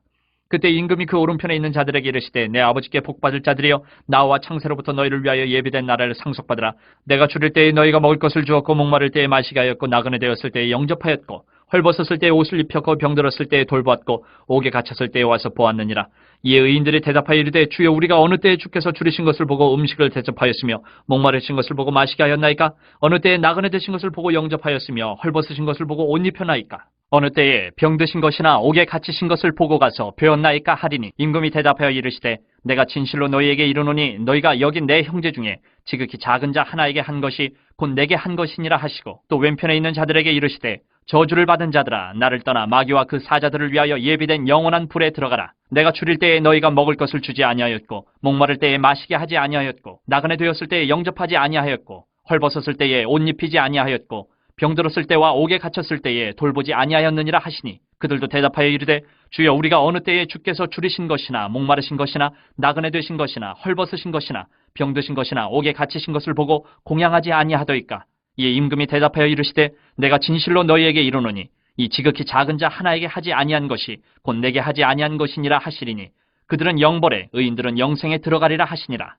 그때 임금이 그 오른편에 있는 자들에게 이르시되 내 아버지께 복받을 자들이여 나와 창세로부터 너희를 위하여 예비된 나라를 상속받으라. 내가 줄일 때에 너희가 먹을 것을 주었고 목마를 때에 마시게 하였고 나그네 되었을 때에 영접하였고 헐벗었을 때에 옷을 입혔고 병들었을 때에 돌보았고 옥에 갇혔을 때에 와서 보았느니라. 이에 의인들이 대답하여 이르되 주여 우리가 어느 때에 주께서 줄이신 것을 보고 음식을 대접하였으며 목마르신 것을 보고 마시게 하였나이까? 어느 때에 나그네 되신 것을 보고 영접하였으며 헐벗으신 것을 보고 옷 입혔나이까? 어느 때에 병드신 것이나 옥에 갇히신 것을 보고 가서 배웠나이까 하리니 임금이 대답하여 이르시되 내가 진실로 너희에게 이르노니 너희가 여기 내 형제 중에 지극히 작은 자 하나에게 한 것이 곧 내게 한 것이니라 하시고 또 왼편에 있는 자들에게 이르시되 저주를 받은 자들아 나를 떠나 마귀와 그 사자들을 위하여 예비된 영원한 불에 들어가라. 내가 줄일 때에 너희가 먹을 것을 주지 아니하였고 목마를 때에 마시게 하지 아니하였고 나그네 되었을 때에 영접하지 아니하였고 헐벗었을 때에 옷 입히지 아니하였고 병들었을 때와 옥에 갇혔을 때에 돌보지 아니하였느니라 하시니 그들도 대답하여 이르되 주여 우리가 어느 때에 주께서 줄이신 것이나 목마르신 것이나 나그네 되신 것이나 헐벗으신 것이나 병드신 것이나 옥에 갇히신 것을 보고 공양하지 아니하더이까? 이에 임금이 대답하여 이르시되 내가 진실로 너희에게 이르노니 이 지극히 작은 자 하나에게 하지 아니한 것이 곧 내게 하지 아니한 것이니라 하시리니 그들은 영벌에 의인들은 영생에 들어가리라 하시니라.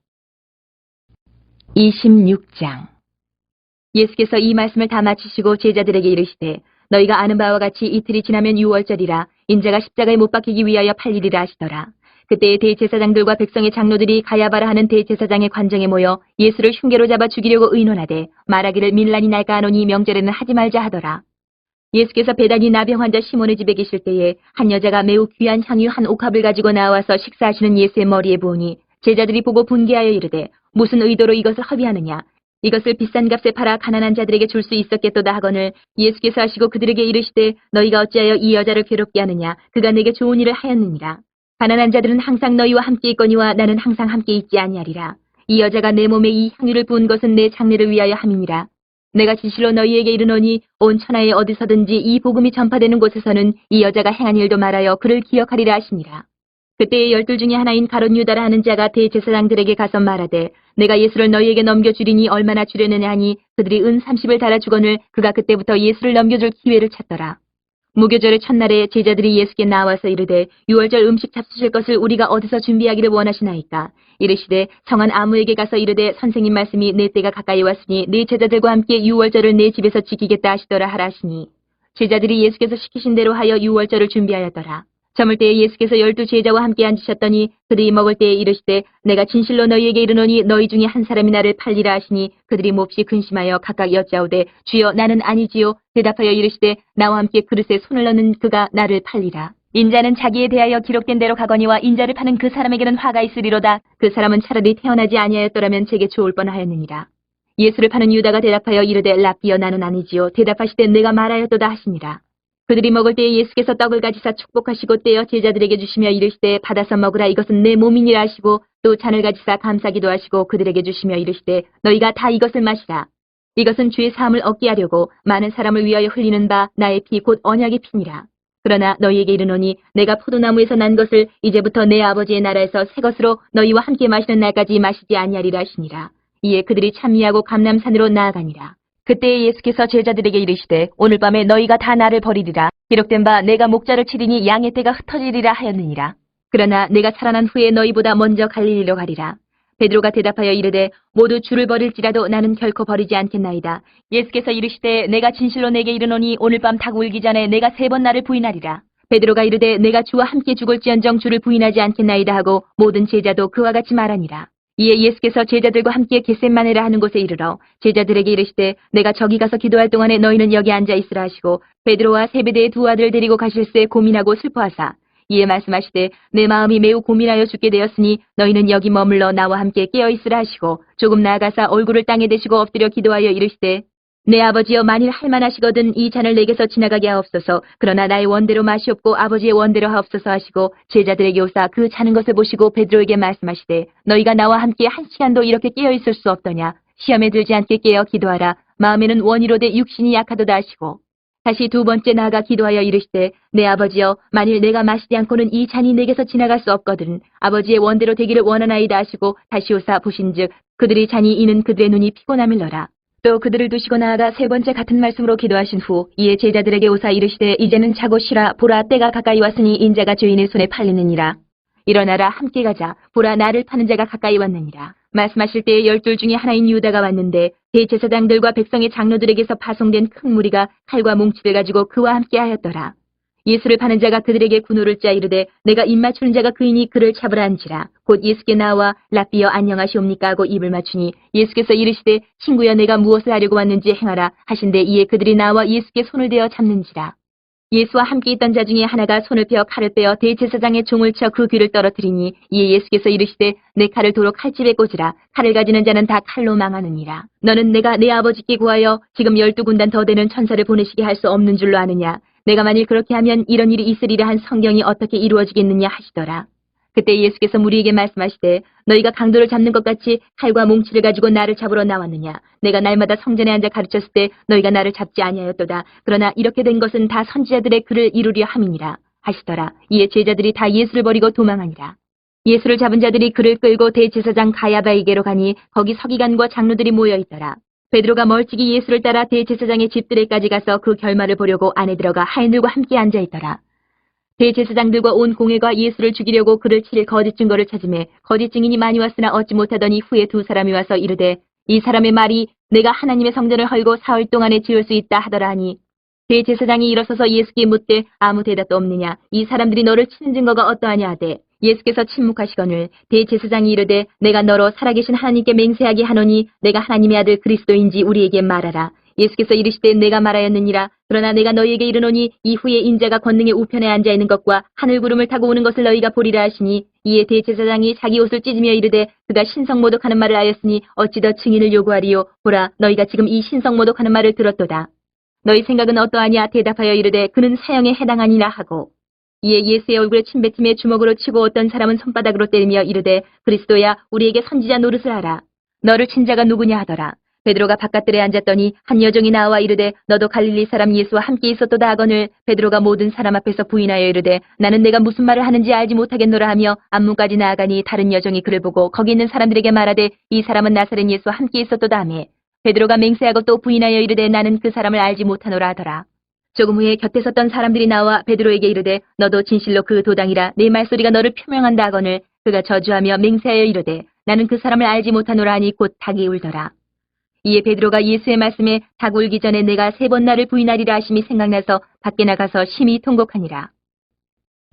26장. 예수께서 이 말씀을 다 마치시고 제자들에게 이르시되 너희가 아는 바와 같이 이틀이 지나면 유월절이라 인자가 십자가에 못 박히기 위하여 팔리리라 하시더라. 그때의 대제사장들과 백성의 장로들이 가야바라 하는 대제사장의 관정에 모여 예수를 흉계로 잡아 죽이려고 의논하되 말하기를 밀란이 날까 하노니 명절에는 하지 말자 하더라. 예수께서 베다니 나병 환자 시몬의 집에 계실 때에 한 여자가 매우 귀한 향유 한 옥합을 가지고 나와서 식사하시는 예수의 머리에 부으니 제자들이 보고 분개하여 이르되 무슨 의도로 이것을 허비하느냐? 이것을 비싼 값에 팔아 가난한 자들에게 줄 수 있었겠도다 하거늘 예수께서 하시고 그들에게 이르시되 너희가 어찌하여 이 여자를 괴롭게 하느냐? 그가 내게 좋은 일을 하였느니라. 가난한 자들은 항상 너희와 함께 있거니와 나는 항상 함께 있지 아니하리라. 이 여자가 내 몸에 이 향유를 부은 것은 내 장례를 위하여 함이니라. 내가 진실로 너희에게 이르노니 온 천하에 어디서든지 이 복음이 전파되는 곳에서는 이 여자가 행한 일도 말하여 그를 기억하리라 하시니라. 그때의 12 중에 하나인 가룟 유다라 하는 자가 대제사장들에게 가서 말하되 내가 예수를 너희에게 넘겨주리니 얼마나 주려느냐 하니 그들이 은 30을 달아주거늘 그가 그때부터 예수를 넘겨줄 기회를 찾더라. 무교절의 첫날에 제자들이 예수께 나와서 이르되 유월절 음식 잡수실 것을 우리가 어디서 준비하기를 원하시나이까? 이르시되 성한 아무에게 가서 이르되 선생님 말씀이 내 때가 가까이 왔으니 네 제자들과 함께 유월절을 내 집에서 지키겠다 하시더라 하라 하시니 제자들이 예수께서 시키신 대로 하여 유월절을 준비하였더라. 저물 때에 예수께서 12 제자와 함께 앉으셨더니 그들이 먹을 때에 이르시되 내가 진실로 너희에게 이르노니 너희 중에 한 사람이 나를 팔리라 하시니 그들이 몹시 근심하여 각각 여짜오되 주여 나는 아니지요. 대답하여 이르시되 나와 함께 그릇에 손을 넣는 그가 나를 팔리라. 인자는 자기에 대하여 기록된 대로 가거니와 인자를 파는 그 사람에게는 화가 있으리로다. 그 사람은 차라리 태어나지 아니하였더라면 제게 좋을 뻔하였느니라. 예수를 파는 유다가 대답하여 이르되 랍비여 나는 아니지요. 대답하시되 내가 말하였도다 하시니라. 그들이 먹을 때에 예수께서 떡을 가지사 축복하시고 떼어 제자들에게 주시며 이르시되 받아서 먹으라 이것은 내 몸이니라 하시고 또 잔을 가지사 감사기도 하시고 그들에게 주시며 이르시되 너희가 다 이것을 마시라. 이것은 죄 사함을 얻게 하려고 많은 사람을 위하여 흘리는 바 나의 피 곧 언약의 피니라. 그러나 너희에게 이르노니 내가 포도나무에서 난 것을 이제부터 내 아버지의 나라에서 새 것으로 너희와 함께 마시는 날까지 마시지 아니하리라 하시니라. 이에 그들이 찬미하고 감람산으로 나아가니라. 그때 예수께서 제자들에게 이르시되 오늘 밤에 너희가 다 나를 버리리라. 기록된 바 내가 목자를 치리니 양의 떼가 흩어지리라 하였느니라. 그러나 내가 살아난 후에 너희보다 먼저 갈릴리로 가리라. 베드로가 대답하여 이르되 모두 주를 버릴지라도 나는 결코 버리지 않겠나이다. 예수께서 이르시되 내가 진실로 내게 이르노니 오늘 밤 닭 울기 전에 내가 3번 나를 부인하리라. 베드로가 이르되 내가 주와 함께 죽을지언정 주를 부인하지 않겠나이다 하고 모든 제자도 그와 같이 말하니라. 이에 예수께서 제자들과 함께 겟셋마네라 하는 곳에 이르러 제자들에게 이르시되 내가 저기 가서 기도할 동안에 너희는 여기 앉아 있으라 하시고 베드로와 세베대의 2 아들 데리고 가실새 고민하고 슬퍼하사 이에 말씀하시되 내 마음이 매우 고민하여 죽게 되었으니 너희는 여기 머물러 나와 함께 깨어 있으라 하시고 조금 나아가사 얼굴을 땅에 대시고 엎드려 기도하여 이르시되 내 아버지여, 만일 할만하시거든 이 잔을 내게서 지나가게 하옵소서. 그러나 나의 원대로 마시옵고 아버지의 원대로 하옵소서 하시고 제자들에게 오사 그 자는 것을 보시고 베드로에게 말씀하시되 너희가 나와 함께 한 시간도 이렇게 깨어 있을 수 없더냐. 시험에 들지 않게 깨어 기도하라. 마음에는 원이로되 육신이 약하도다 하시고 다시 두 번째 나아가 기도하여 이르시되 내 아버지여, 만일 내가 마시지 않고는 이 잔이 내게서 지나갈 수 없거든 아버지의 원대로 되기를 원하나이다 하시고 다시 오사 보신즉 그들이 잔이 이는 그들의 눈이 피곤함일러라. 또 그들을 두시고 나아가 세 번째 같은 말씀으로 기도하신 후 이에 제자들에게 오사 이르시되 이제는 자고 쉬라. 보라, 때가 가까이 왔으니 인자가 죄인의 손에 팔리느니라. 일어나라, 함께 가자. 보라, 나를 파는 자가 가까이 왔느니라. 말씀하실 때에 12 중에 하나인 유다가 왔는데 대제사장들과 백성의 장로들에게서 파송된 큰 무리가 칼과 몽치를 가지고 그와 함께 하였더라. 예수를 파는 자가 그들에게 군호를 짜 이르되 내가 입 맞추는 자가 그이니 그를 잡으라 한지라. 곧 예수께 나와 랍비여 안녕하시옵니까 하고 입을 맞추니 예수께서 이르시되 친구여, 내가 무엇을 하려고 왔는지 행하라 하신데 이에 그들이 나와 예수께 손을 대어 잡는지라. 예수와 함께 있던 자 중에 하나가 손을 펴 칼을 빼어 대제사장의 종을 쳐 그 귀를 떨어뜨리니 이에 예수께서 이르시되 내 칼을 도로 칼집에 꽂으라. 칼을 가지는 자는 다 칼로 망하느니라. 너는 내가 내 아버지께 구하여 지금 12군단 더 되는 천사를 보내시게 할 수 없는 줄로 아느냐. 내가 만일 그렇게 하면 이런 일이 있으리라 한 성경이 어떻게 이루어지겠느냐 하시더라. 그때 예수께서 무리에게 말씀하시되 너희가 강도를 잡는 것 같이 칼과 몽치를 가지고 나를 잡으러 나왔느냐. 내가 날마다 성전에 앉아 가르쳤을 때 너희가 나를 잡지 아니하였도다. 그러나 이렇게 된 것은 다 선지자들의 글을 이루려 함이니라 하시더라. 이에 제자들이 다 예수를 버리고 도망하니라. 예수를 잡은 자들이 그를 끌고 대제사장 가야바에게로 가니 거기 서기관과 장로들이 모여 있더라. 베드로가 멀찍이 예수를 따라 대제사장의 집들에까지 가서 그 결말을 보려고 안에 들어가 하인들과 함께 앉아 있더라. 대제사장들과 온 공회가 예수를 죽이려고 그를 치릴 거짓 증거를 찾으매 거짓 증인이 많이 왔으나 얻지 못하더니 후에 두 사람이 와서 이르되 이 사람의 말이 내가 하나님의 성전을 헐고 사흘 동안에 지을 수 있다 하더라 하니 대제사장이 일어서서 예수께 묻되 아무 대답도 없느냐. 이 사람들이 너를 치는 증거가 어떠하냐 하되 예수께서 침묵하시거늘 대제사장이 이르되 내가 너로 살아계신 하나님께 맹세하게 하노니 내가 하나님의 아들 그리스도인지 우리에게 말하라. 예수께서 이르시되 내가 말하였느니라. 그러나 내가 너희에게 이르노니 이후에 인자가 권능의 우편에 앉아있는 것과 하늘 구름을 타고 오는 것을 너희가 보리라 하시니 이에 대제사장이 자기 옷을 찢으며 이르되 그가 신성모독하는 말을 하였으니 어찌 더 증인을 요구하리요. 보라, 너희가 지금 이 신성모독하는 말을 들었도다. 너희 생각은 어떠하냐. 대답하여 이르되 그는 사형에 해당하니라 하고 이에 예수의 얼굴에 침뱉음에 주먹으로 치고 어떤 사람은 손바닥으로 때리며 이르되 그리스도야, 우리에게 선지자 노릇을 하라. 너를 친 자가 누구냐 하더라. 베드로가 바깥들에 앉았더니 한 여종이 나와 이르되 너도 갈릴리 사람 예수와 함께 있었도다 하거늘 베드로가 모든 사람 앞에서 부인하여 이르되 나는 내가 무슨 말을 하는지 알지 못하겠노라 하며 앞문까지 나아가니 다른 여종이 그를 보고 거기 있는 사람들에게 말하되 이 사람은 나사렛 예수와 함께 있었도다 하며 베드로가 맹세하고 또 부인하여 이르되 나는 그 사람을 알지 못하노라 하더라. 조금 후에 곁에 섰던 사람들이 나와 베드로에게 이르되 너도 진실로 그 도당이라 내 말소리가 너를 표명한다 하거늘 그가 저주하며 맹세하여 이르되 나는 그 사람을 알지 못하노라 하니 곧 닭이 울더라. 이에 베드로가 예수의 말씀에 닭 울기 전에 내가 3번 나를 부인하리라 하심이 생각나서 밖에 나가서 심히 통곡하니라.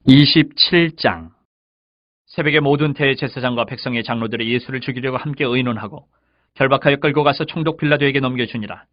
27장. 새벽에 모든 대제사장과 백성의 장로들이 예수를 죽이려고 함께 의논하고 결박하여 끌고 가서 총독 빌라도에게 넘겨주니라.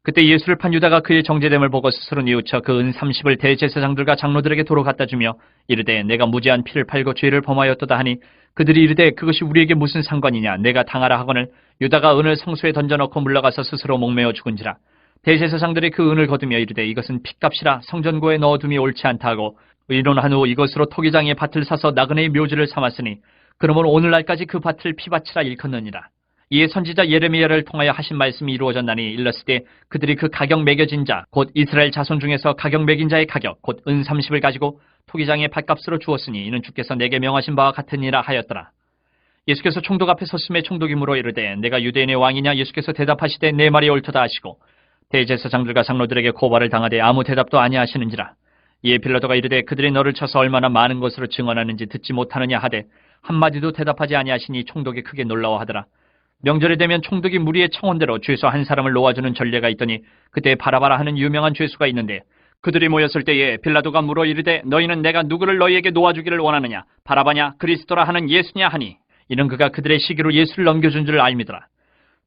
그때 예수를 판 유다가 그의 정죄됨을 보고 스스로 뉘우쳐 그 은 30을 대제사장들과 장로들에게 도로 갖다 주며 이르되 내가 무죄한 피를 팔고 죄를 범하였도다 하니 그들이 이르되 그것이 우리에게 무슨 상관이냐. 내가 당하라 하거늘 유다가 은을 성소에 던져넣고 물러가서 스스로 목매어 죽은지라. 대제사장들이 그 은을 거두며 이르되 이것은 핏값이라 성전고에 넣어둠이 옳지 않다 하고 의논한 후 이것으로 토기장의 밭을 사서 나그네의 묘지를 삼았으니 그러므로 오늘날까지 그 밭을 피밭이라 일컫느니라. 이에 선지자 예레미야를 통하여 하신 말씀이 이루어졌나니 일렀을 때 그들이 그 가격 매겨진 자 곧 이스라엘 자손 중에서 가격 매긴 자의 가격 곧 은 30을 가지고 토기장의 밭값으로 주었으니 이는 주께서 내게 명하신 바와 같으니라 하였더라. 예수께서 총독 앞에 섰음에 총독이 물어 이르되 내가 유대인의 왕이냐. 예수께서 대답하시되 내 말이 옳도다 하시고 대제사장들과 장로들에게 고발을 당하되 아무 대답도 아니하시는지라. 이에 빌라도가 이르되 그들이 너를 쳐서 얼마나 많은 것으로 증언하는지 듣지 못하느냐 하되 한마디도 대답하지 아니하시니 총독이 크게 놀라워하더라. 명절이 되면 총독이 무리의 청원대로 죄수 한 사람을 놓아주는 전례가 있더니 그때 바라바라 하는 유명한 죄수가 있는데 그들이 모였을 때에 빌라도가 물어 이르되 너희는 내가 누구를 너희에게 놓아주기를 원하느냐. 바라바냐 그리스도라 하는 예수냐 하니 이는 그가 그들의 시기로 예수를 넘겨준 줄 알미더라.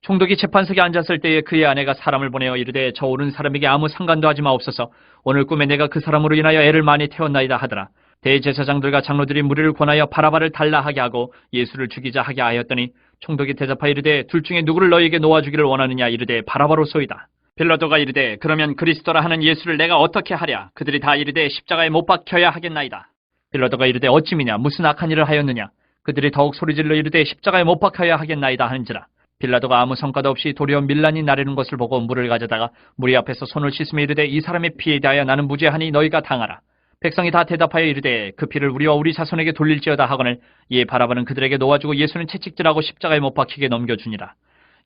총독이 재판석에 앉았을 때에 그의 아내가 사람을 보내어 이르되 저 오른 사람에게 아무 상관도 하지 마옵소서. 오늘 꿈에 내가 그 사람으로 인하여 애를 많이 태웠나이다 하더라. 대제사장들과 장로들이 무리를 권하여 바라바를 달라 하게 하고 예수를 죽이자 하게 하였더니 총독이 대답하여 이르되 둘 중에 누구를 너희에게 놓아주기를 원하느냐. 이르되 바라바로소이다. 빌라도가 이르되 그러면 그리스도라 하는 예수를 내가 어떻게 하랴? 그들이 다 이르되 십자가에 못 박혀야 하겠나이다. 빌라도가 이르되 어찌미냐 무슨 악한 일을 하였느냐? 그들이 더욱 소리질러 이르되 십자가에 못 박혀야 하겠나이다 하는지라. 빌라도가 아무 성과도 없이 도리어 밀란이 나르는 것을 보고 물을 가져다가 무리 앞에서 손을 씻으며 이르되 이 사람의 피에 대하여 나는 무죄하니 너희가 당하라. 백성이 다 대답하여 이르되 그 피를 우리와 우리 자손에게 돌릴지어다 하거늘 이에 바라바는 그들에게 놓아주고 예수는 채찍질하고 십자가에 못 박히게 넘겨주니라.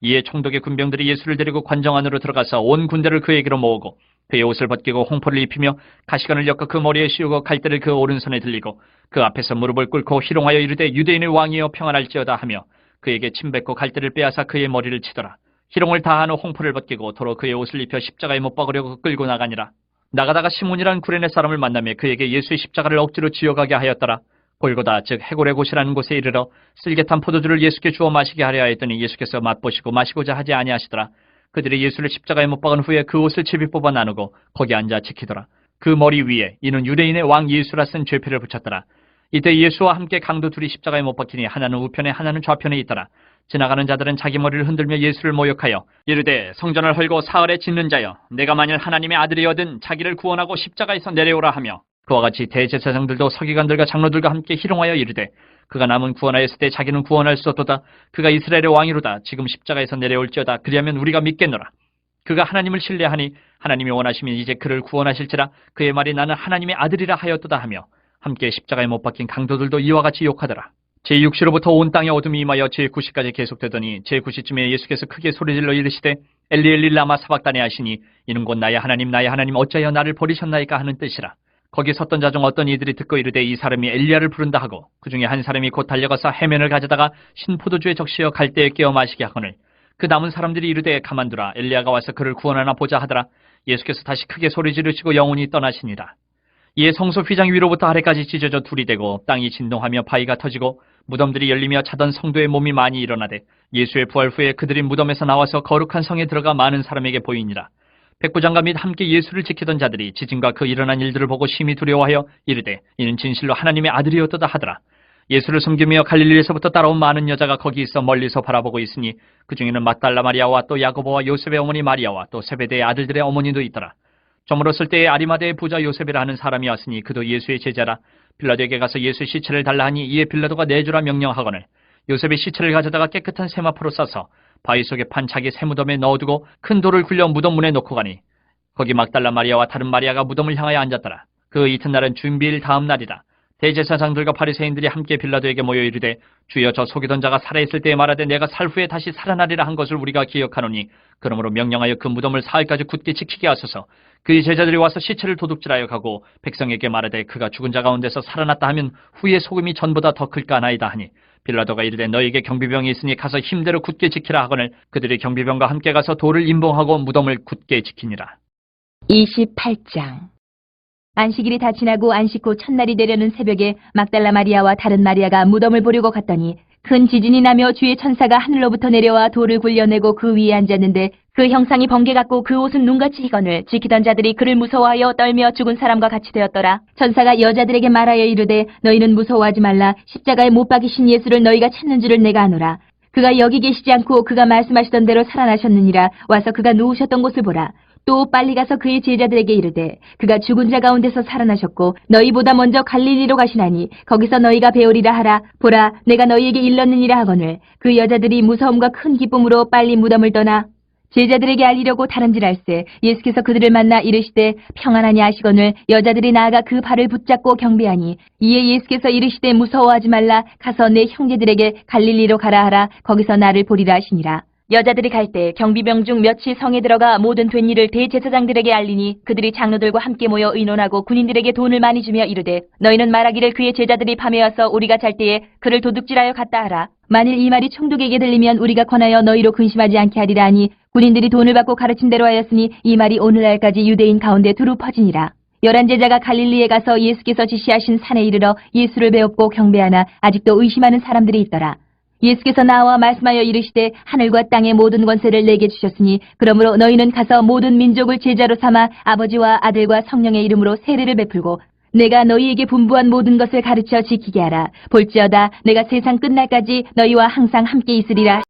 이에 총독의 군병들이 예수를 데리고 관정 안으로 들어가서 온 군대를 그에게로 모으고 그의 옷을 벗기고 홍포를 입히며 가시관을 엮어 그 머리에 씌우고 갈대를 그 오른손에 들리고 그 앞에서 무릎을 꿇고 희롱하여 이르되 유대인의 왕이여 평안할지어다 하며 그에게 침 뱉고 갈대를 빼앗아 그의 머리를 치더라. 희롱을 다한 후 홍포를 벗기고 도로 그의 옷을 입혀 십자가에 못 박으려고 끌고 나가니라. 나가다가 시몬이라는 구레네 사람을 만나며 그에게 예수의 십자가를 억지로 지어가게 하였더라. 골고다 즉 해골의 곳이라는 곳에 이르러 쓸개탄 포도주를 예수께 주어 마시게 하려 하였더니 예수께서 맛보시고 마시고자 하지 아니하시더라. 그들이 예수를 십자가에 못 박은 후에 그 옷을 제비 뽑아 나누고 거기 앉아 지키더라. 그 머리 위에 이는 유대인의 왕 예수라 쓴 죄패를 붙였더라. 이때 예수와 함께 강도 둘이 십자가에 못 박히니 하나는 우편에 하나는 좌편에 있더라. 지나가는 자들은 자기 머리를 흔들며 예수를 모욕하여 이르되 성전을 헐고 사흘에 짓는 자여 내가 만일 하나님의 아들이거든 자기를 구원하고 십자가에서 내려오라 하며 그와 같이 대제사장들도 서기관들과 장로들과 함께 희롱하여 이르되 그가 남은 구원하였을 때 자기는 구원할 수 없도다. 그가 이스라엘의 왕이로다. 지금 십자가에서 내려올지어다. 그리하면 우리가 믿겠노라. 그가 하나님을 신뢰하니 하나님이 원하시면 이제 그를 구원하실지라. 그의 말이 나는 하나님의 아들이라 하였도다 하며 함께 십자가에 못 박힌 강도들도 이와 같이 욕하더라. 제6시로부터 온 땅에 어둠이 임하여 제9시까지 계속되더니 제9시쯤에 예수께서 크게 소리질러 이르시되 엘리 엘리 라마 사박다니 하시니 이는 곧 나의 하나님 어찌하여 나를 버리셨나이까 하는 뜻이라. 거기 섰던 자 중 어떤 이들이 듣고 이르되 이 사람이 엘리야를 부른다 하고 그 중에 한 사람이 곧 달려가서 해면을 가져다가 신포도주에 적시어 갈대에 깨어 마시게 하거늘 그 남은 사람들이 이르되 가만두라 엘리야가 와서 그를 구원하나 보자 하더라. 예수께서 다시 크게 소리 지르시고 영혼이 떠나시니라. 이에 성소 휘장 위로부터 아래까지 찢어져 둘이 되고 땅이 진동하며 바위가 터지고 무덤들이 열리며 자던 성도의 몸이 많이 일어나되 예수의 부활 후에 그들이 무덤에서 나와서 거룩한 성에 들어가 많은 사람에게 보이니라. 백부장과 및 함께 예수를 지키던 자들이 지진과 그 일어난 일들을 보고 심히 두려워하여 이르되 이는 진실로 하나님의 아들이었도다 하더라. 예수를 섬기며 갈릴리에서부터 따라온 많은 여자가 거기 있어 멀리서 바라보고 있으니 그 중에는 막달라 마리아와 또 야고보와 요셉의 어머니 마리아와 또 세베대의 아들들의 어머니도 있더라. 저물었을 때에 아리마대의 부자 요셉이라 하는 사람이 왔으니 그도 예수의 제자라. 빌라도에게 가서 예수의 시체를 달라 하니 이에 빌라도가 내주라 명령하거늘 요셉이 시체를 가져다가 깨끗한 세마포로 싸서 바위 속에 판 자기 새무덤에 넣어두고 큰 돌을 굴려 무덤 문에 놓고 가니 거기 막달라 마리아와 다른 마리아가 무덤을 향하여 앉았더라. 그 이튿날은 준비일 다음 날이라. 대제사장들과 바리새인들이 함께 빌라도에게 모여 이르되 주여 저 속이던 자가 살아있을 때에 말하되 내가 살 후에 다시 살아나리라 한 것을 우리가 기억하노니 그러므로 명령하여 그 무덤을 사흘까지 굳게 지키게 하소서. 그의 제자들이 와서 시체를 도둑질하여 가고 백성에게 말하되 그가 죽은 자 가운데서 살아났다 하면 후에 소금이 전보다 더 클까 하나이다 하니 빌라도가 이르되 너에게 경비병이 있으니 가서 힘대로 굳게 지키라 하거늘 그들이 경비병과 함께 가서 돌을 임봉하고 무덤을 굳게 지키니라. 28장. 안식일이 다 지나고 안식 후 첫날이 되려는 새벽에 막달라 마리아와 다른 마리아가 무덤을 보려고 갔더니 큰 지진이 나며 주의 천사가 하늘로부터 내려와 돌을 굴려내고 그 위에 앉았는데 그 형상이 번개 같고 그 옷은 눈같이 희건을 지키던 자들이 그를 무서워하여 떨며 죽은 사람과 같이 되었더라. 천사가 여자들에게 말하여 이르되 너희는 무서워하지 말라. 십자가에 못 박이신 예수를 너희가 찾는 줄을 내가 아노라. 그가 여기 계시지 않고 그가 말씀하시던 대로 살아나셨느니라. 와서 그가 누우셨던 곳을 보라. 또 빨리 가서 그의 제자들에게 이르되 그가 죽은 자 가운데서 살아나셨고 너희보다 먼저 갈릴리로 가시나니 거기서 너희가 배우리라 하라. 보라 내가 너희에게 일렀느니라 하거늘 그 여자들이 무서움과 큰 기쁨으로 빨리 무덤을 떠나 제자들에게 알리려고 다름질할세 예수께서 그들을 만나 이르시되 평안하니 하시거늘 여자들이 나아가 그 발을 붙잡고 경배하니 이에 예수께서 이르시되 무서워하지 말라. 가서 내 형제들에게 갈릴리로 가라 하라. 거기서 나를 보리라 하시니라. 여자들이 갈 때 경비병 중 몇이 성에 들어가 모든 된 일을 대제사장들에게 알리니 그들이 장로들과 함께 모여 의논하고 군인들에게 돈을 많이 주며 이르되 너희는 말하기를 그의 제자들이 밤에 와서 우리가 잘 때에 그를 도둑질하여 갔다 하라. 만일 이 말이 총독에게 들리면 우리가 권하여 너희로 근심하지 않게 하리라 하니 군인들이 돈을 받고 가르친 대로 하였으니 이 말이 오늘날까지 유대인 가운데 두루 퍼지니라. 11 제자가 갈릴리에 가서 예수께서 지시하신 산에 이르러 예수를 배웠고 경배하나 아직도 의심하는 사람들이 있더라. 예수께서 나와 말씀하여 이르시되 하늘과 땅의 모든 권세를 내게 주셨으니 그러므로 너희는 가서 모든 민족을 제자로 삼아 아버지와 아들과 성령의 이름으로 세례를 베풀고 내가 너희에게 분부한 모든 것을 가르쳐 지키게 하라. 볼지어다 내가 세상 끝날까지 너희와 항상 함께 있으리라.